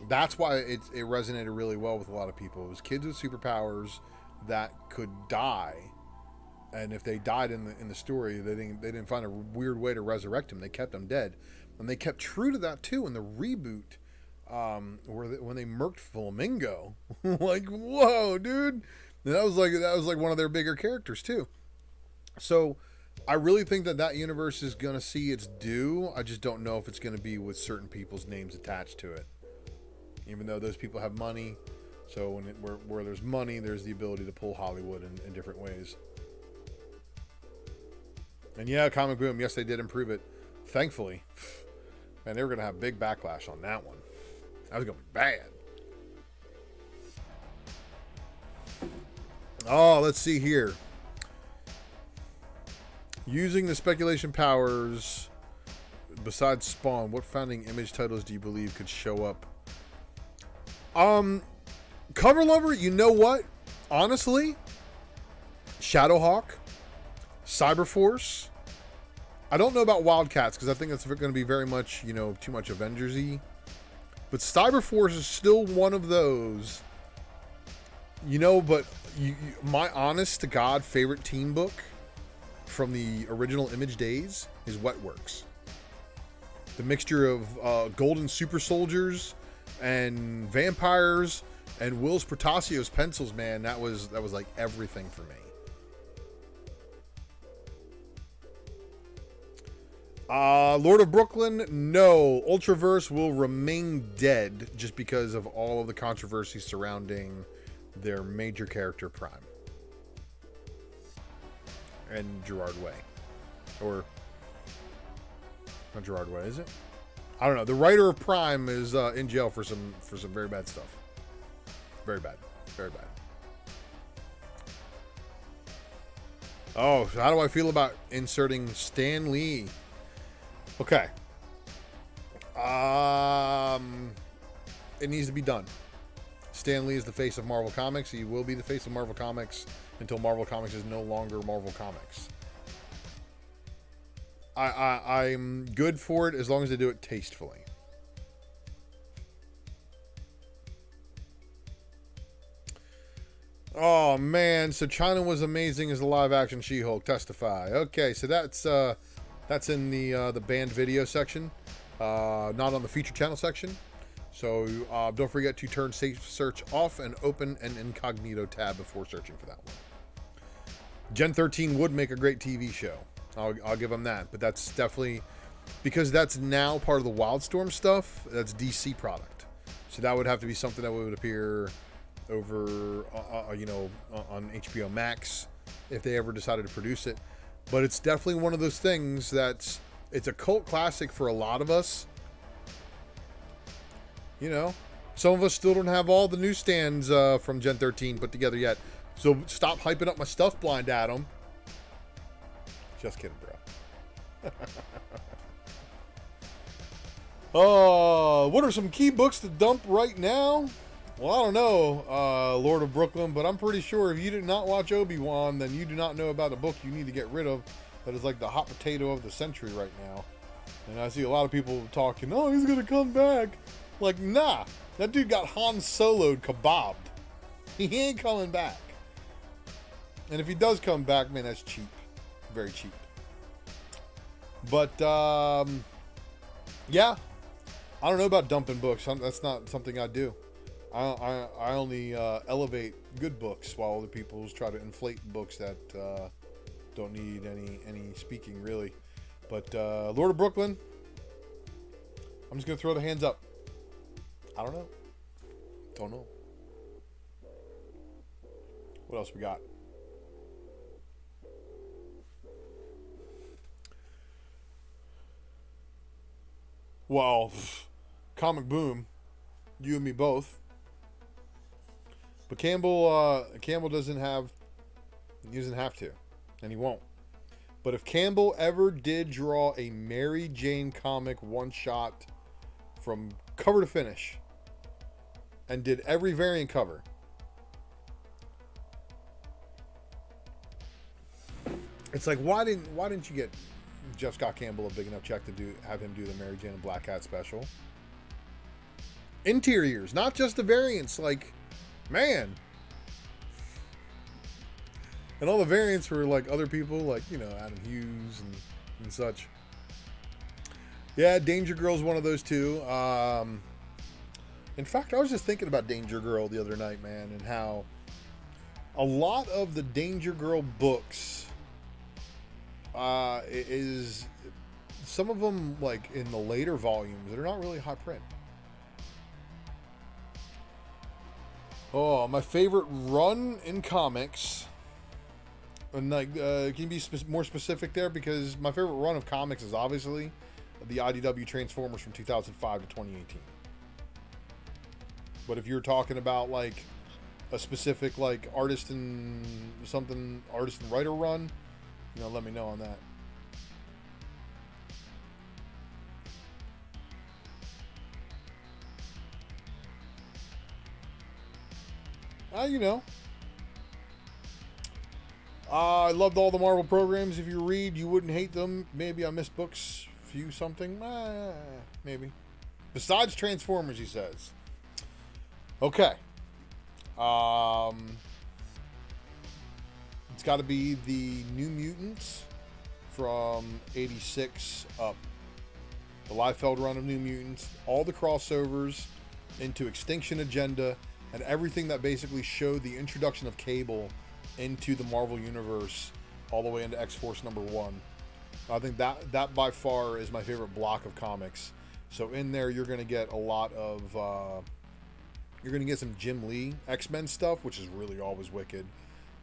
That's why it resonated really well with a lot of people. It was kids with superpowers that could die, and if they died in the story, they didn't find a weird way to resurrect them. They kept them dead, and they kept true to that too in the reboot, when they murked Flamingo. Like, whoa, dude, that was like one of their bigger characters too. So I really think that universe is gonna see its due. I just don't know if it's gonna be with certain people's names attached to it. Even though those people have money, so where there's money, there's the ability to pull Hollywood in different ways. And yeah, Comic Boom, yes, they did improve it. Thankfully, man, they were gonna have big backlash on that one. That was gonna be bad. Oh, let's see here. Using the speculation powers, besides Spawn, what founding image titles do you believe could show up? Cover Lover, you know what? Honestly, Shadowhawk, Cyberforce. I don't know about Wildcats because I think that's going to be very much, too much Avengers-y. But Cyberforce is still one of those, but my honest to God favorite teen book from the original Image days is Wetworks. The mixture of golden super soldiers and vampires and Will's Protasio's pencils, man, that was like everything for me. Lord of Brooklyn, no. Ultraverse will remain dead just because of all of the controversy surrounding their major character Prime and Gerard Way, or not Gerard Way, is it? I don't know. The writer of Prime is in jail for some very bad stuff. Very bad. Very bad. Oh, so how do I feel about inserting Stan Lee? Okay. It needs to be done. Stan Lee is the face of Marvel Comics. He will be the face of Marvel Comics until Marvel Comics is no longer Marvel Comics. I'm good for it as long as they do it tastefully. Oh man, so China was amazing as a live-action She-Hulk. Testify. Okay, so that's in the banned video section, not on the feature channel section. So don't forget to turn safe search off and open an incognito tab before searching for that one. Gen 13 would make a great TV show. I'll give them that, but that's definitely because that's now part of the Wildstorm stuff. That's DC product, so that would have to be something that would appear over, on HBO Max if they ever decided to produce it. But it's definitely one of those things it's a cult classic for a lot of us. Some of us still don't have all the newsstands from Gen 13 put together yet. So stop hyping up my stuff, Blind Adam. Just kidding, bro. What are some key books to dump right now? Well, I don't know, Lord of Brooklyn, but I'm pretty sure if you did not watch Obi-Wan, then you do not know about a book you need to get rid of that is like the hot potato of the century right now. And I see a lot of people talking, oh, he's going to come back. Like, nah, that dude got Han Solo'd kebabbed. He ain't coming back. And if he does come back, man, that's cheap. Very cheap. But, yeah, I don't know about dumping books. That's not something I do. I only elevate good books while other people try to inflate books that don't need any speaking, really. But Lord of Brooklyn, I'm just going to throw the hands up. I don't know. Don't know. What else we got? Well, Comic Boom, you and me both. But Campbell doesn't have to, and he won't. But if Campbell ever did draw a Mary Jane comic one-shot from cover to finish and did every variant cover, It's like, why didn't you get Jeff Scott Campbell a big enough check to have him do the Mary Jane and Black Cat special? Interiors, not just the variants. Like, man. And all the variants were like other people, like, you know, Adam Hughes and such. Yeah, Danger Girl's one of those too. In fact, I was just thinking about Danger Girl the other night, man, and how a lot of the Danger Girl books is some of them, like in the later volumes, they're not really high print. Oh, my favorite run in comics. And like, can you be more specific there? Because my favorite run of comics is obviously the IDW Transformers from 2005 to 2018. But if you're talking about like a specific like artist and writer run, you know, let me know on that. You know. I loved all the Marvel programs. If you read, you wouldn't hate them. Maybe I missed books, few something. Maybe. Besides Transformers, he says. Okay. It's got to be the New Mutants from 86 up. The Liefeld run of New Mutants. All the crossovers into Extinction Agenda and everything that basically showed the introduction of Cable into the Marvel Universe all the way into X-Force #1. I think that by far is my favorite block of comics. So in there, you're going to get a lot of... you're going to get some Jim Lee X-Men stuff, which is really always wicked.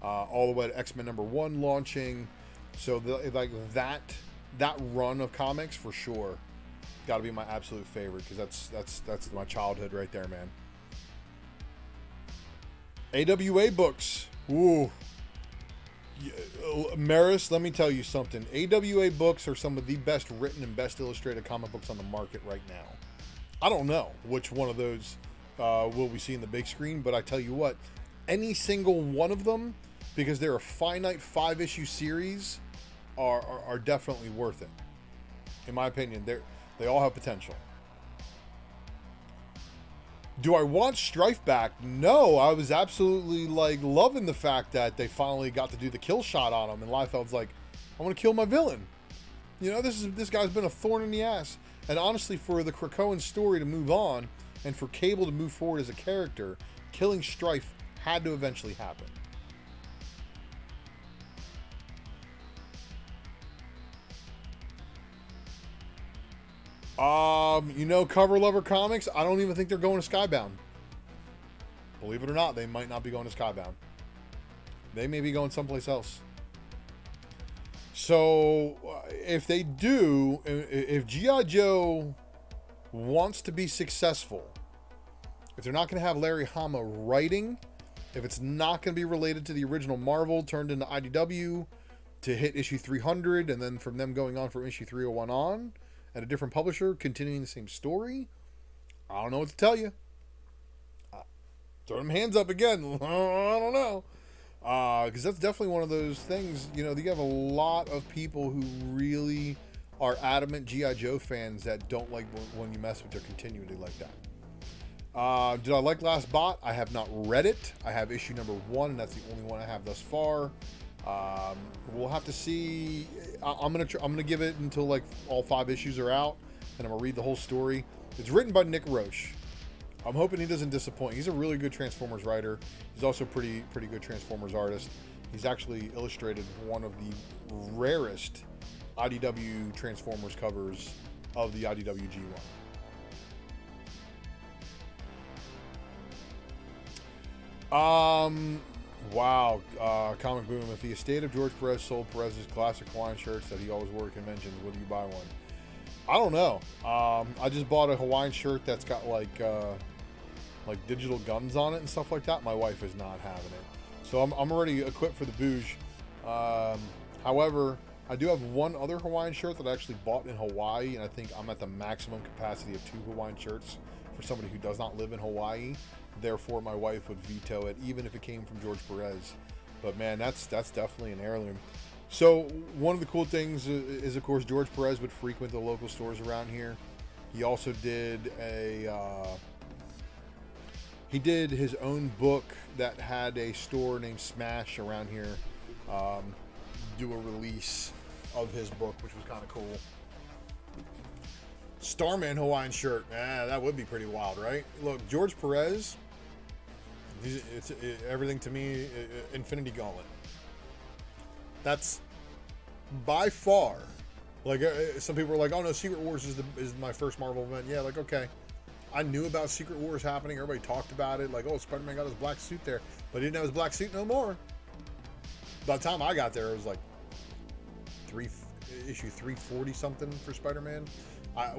All the way to X-Men #1 launching. So that run of comics, for sure, got to be my absolute favorite, because that's my childhood right there, man. AWA books. Ooh. Maris, let me tell you something. AWA books are some of the best written and best illustrated comic books on the market right now. I don't know which one of those will we see in the big screen, but I tell you what, any single one of them, because they're a finite 5-issue series, are definitely worth it. In my opinion, they all have potential. Do I want Strife back? No, I was absolutely like loving the fact that they finally got to do the kill shot on him, and Liefeld's like, I want to kill my villain. You know, this guy's been a thorn in the ass. And honestly, for the Krakoan story to move on, and for Cable to move forward as a character, killing Strife had to eventually happen. You know, Cover Lover Comics, I don't even think they're going to Skybound. Believe it or not, they might not be going to Skybound. They may be going someplace else. So, if they do, if G.I. Joe wants to be successful, if they're not going to have Larry Hama writing, if it's not going to be related to the original Marvel turned into IDW to hit issue 300, and then from them going on from issue 301 on, at a different publisher, continuing the same story, I don't know what to tell you. Throw them hands up again. I don't know. Because that's definitely one of those things, you know, you have a lot of people who really are adamant G.I. Joe fans that don't like when you mess with their continuity like that. Did I like Last Bot? I have not read it. I have issue #1, and that's the only one I have thus far. We'll have to see. I'm gonna give it until like all 5 issues are out, and I'm gonna read the whole story. It's written by Nick Roche. I'm hoping he doesn't disappoint. He's a really good Transformers writer. He's also pretty good Transformers artist. He's actually illustrated one of the rarest IDW Transformers covers of the IDW G1. Wow, Comic Boom. If the estate of George Perez sold Perez's classic Hawaiian shirts that he always wore at conventions, would you buy one? I don't know. I just bought a Hawaiian shirt that's got like digital guns on it and stuff like that. My wife is not having it, so I'm already equipped for the bouge. However, I do have one other Hawaiian shirt that I actually bought in Hawaii, and I think I'm at the maximum capacity of 2 Hawaiian shirts for somebody who does not live in Hawaii. Therefore, my wife would veto it, even if it came from George Perez. But man, that's definitely an heirloom. So one of the cool things is, of course, George Perez would frequent the local stores around here. He also did he did his own book that had a store named Smash around here do a release of his book, which was kind of cool. Starman Hawaiian shirt. That would be pretty wild, right? Look, George Perez, it's everything to me, Infinity Gauntlet. That's by far, like, some people are like, oh no, Secret Wars is my first Marvel event. Yeah, like, okay. I knew about Secret Wars happening. Everybody talked about it. Like, oh, Spider-Man got his black suit there. But he didn't have his black suit no more. By the time I got there, it was like issue 340 something for Spider-Man.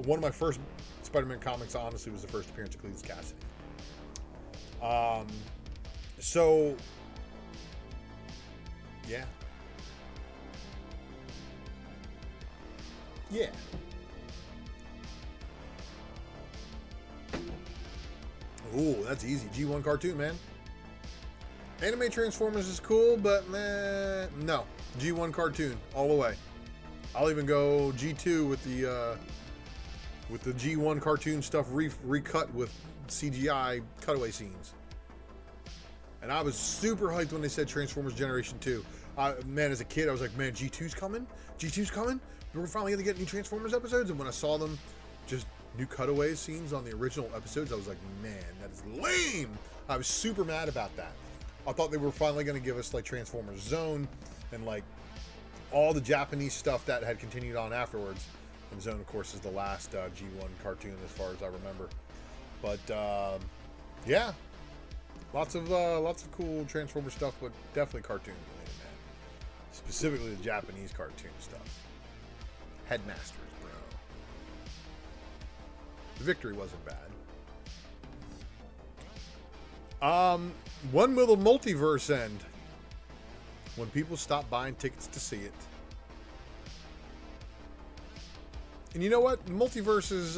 One of my first Spider-Man comics, honestly, was the first appearance of Cletus Cassidy. So, yeah. Yeah. Ooh, that's easy. G1 cartoon, man. Anime Transformers is cool, but no. G1 cartoon all the way. I'll even go G2 with the G1 cartoon stuff recut with CGI cutaway scenes. And I was super hyped when they said Transformers Generation 2. Man, as a kid, I was like, man, G2's coming? G2's coming? We're finally going to get new Transformers episodes? And when I saw them, just new cutaway scenes on the original episodes, I was like, man, that is lame. I was super mad about that. I thought they were finally going to give us like Transformers Zone and like all the Japanese stuff that had continued on afterwards. And Zone, of course, is the last G1 cartoon as far as I remember. But yeah, lots of cool Transformer stuff, but definitely cartoon related, man. Specifically the Japanese cartoon stuff. Headmasters, bro. The victory wasn't bad. When will the multiverse end? When people stop buying tickets to see it. And you know what? The multiverse is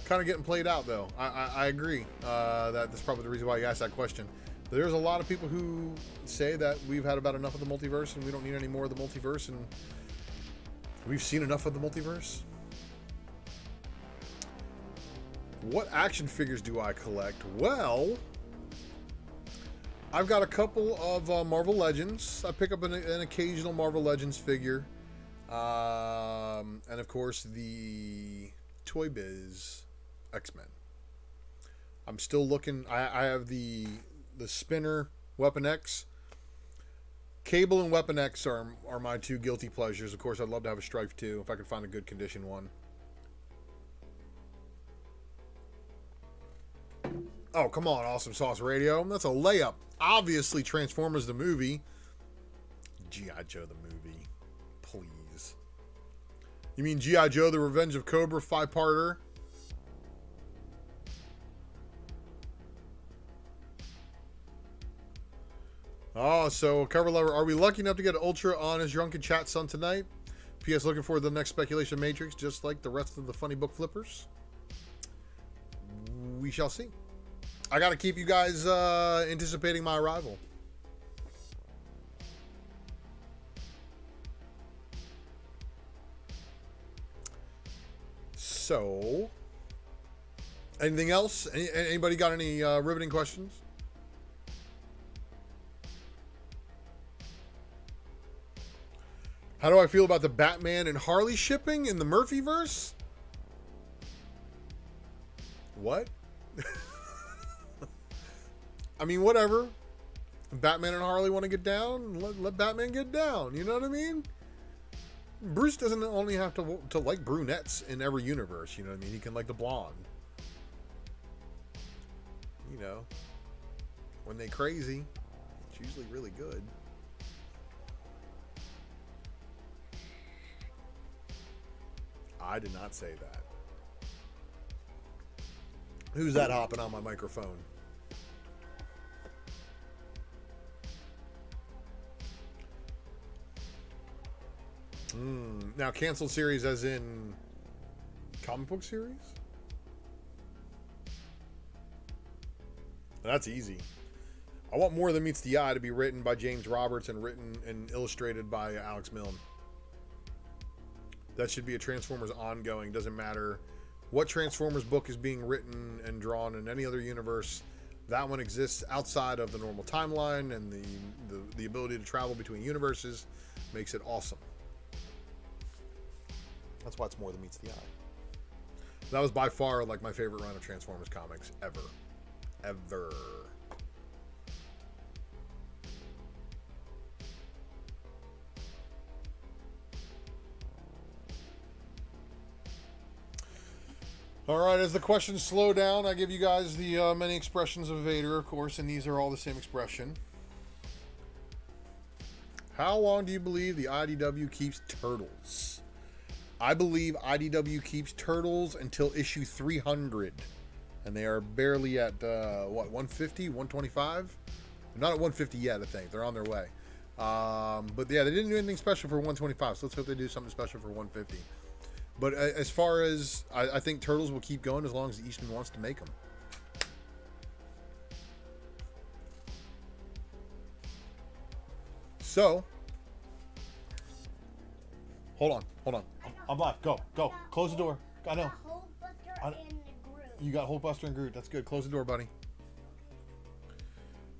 kind of getting played out, though. I agree. That's probably the reason why you asked that question. But there's a lot of people who say that we've had about enough of the multiverse and we don't need any more of the multiverse, and we've seen enough of the multiverse. What action figures do I collect? Well, I've got a couple of Marvel Legends. I pick up an occasional Marvel Legends figure. And of course the Toy Biz X-Men. I'm still looking. I have the Spinner Weapon X. Cable and Weapon X are my two guilty pleasures. Of course, I'd love to have a Strife too, if I could find a good condition one. Oh, come on, Awesome Sauce Radio. That's a layup. Obviously, Transformers the movie. G.I. Joe the movie. Please. You mean G.I. Joe the Revenge of Cobra 5-parter? Oh, so cover lever. Are we lucky enough to get Ultra on his Drunken Chat Son tonight? P.S. Looking for the next Speculation Matrix, just like the rest of the funny book flippers. We shall see. I got to keep you guys anticipating my arrival. So, anything else? Anybody got any riveting questions? How do I feel about the Batman and Harley shipping in the Murphyverse? What? I mean, whatever. If Batman and Harley want to get down, let Batman get down. You know what I mean? Bruce doesn't only have to like brunettes in every universe. You know what I mean? He can like the blonde. You know, when they crazy, it's usually really good. I did not say that. Who's that hopping on my microphone? Now, canceled series as in comic book series? That's easy. I want More Than Meets the Eye to be written by James Roberts and written and illustrated by Alex Milne. That should be a Transformers ongoing. Doesn't matter what Transformers book is being written and drawn in any other universe. That one exists outside of the normal timeline, and the ability to travel between universes makes it awesome. That's why it's More Than Meets the Eye. That was by far like my favorite run of Transformers comics ever. Ever. All right, as the questions slow down, I give you guys the many expressions of Vader, of course, and these are all the same expression. How long do you believe the IDW keeps Turtles? I believe IDW keeps Turtles until issue 300, and they are barely at, what, 150, 125? They're not at 150 yet, I think. They're on their way. But yeah, they didn't do anything special for 125, so let's hope they do something special for 150. But as far as, I think Turtles will keep going as long as Eastman wants to make them. So, hold on. I'm live. Go. Close the door. I know. You got Hulkbuster and Groot. That's good. Close the door, buddy.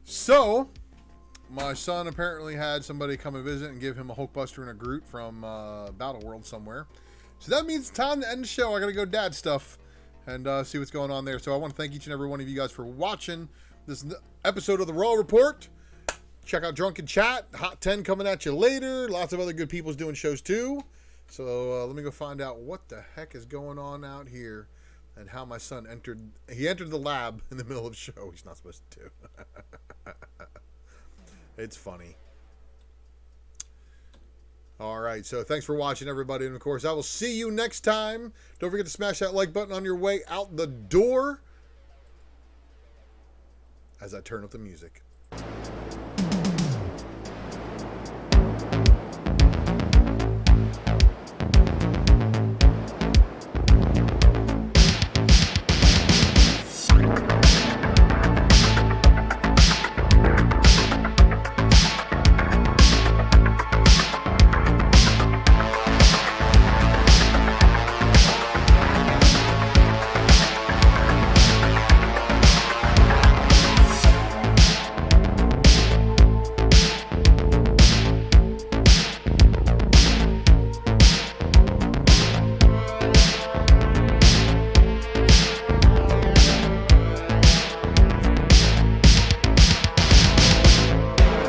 So, my son apparently had somebody come and visit and give him a Hulkbuster and a Groot from Battle World somewhere. So that means it's time to end the show. I gotta go dad stuff and see what's going on there. So I want to thank each and every one of you guys for watching this episode of the Raw Report. Check out Drunken Chat. Hot 10 coming at you later. Lots of other good people's doing shows too. So let me go find out what the heck is going on out here and how my son entered. He entered the lab in the middle of the show. He's not supposed to. It's funny. All right, so thanks for watching, everybody. And, of course, I will see you next time. Don't forget to smash that like button on your way out the door as I turn up the music.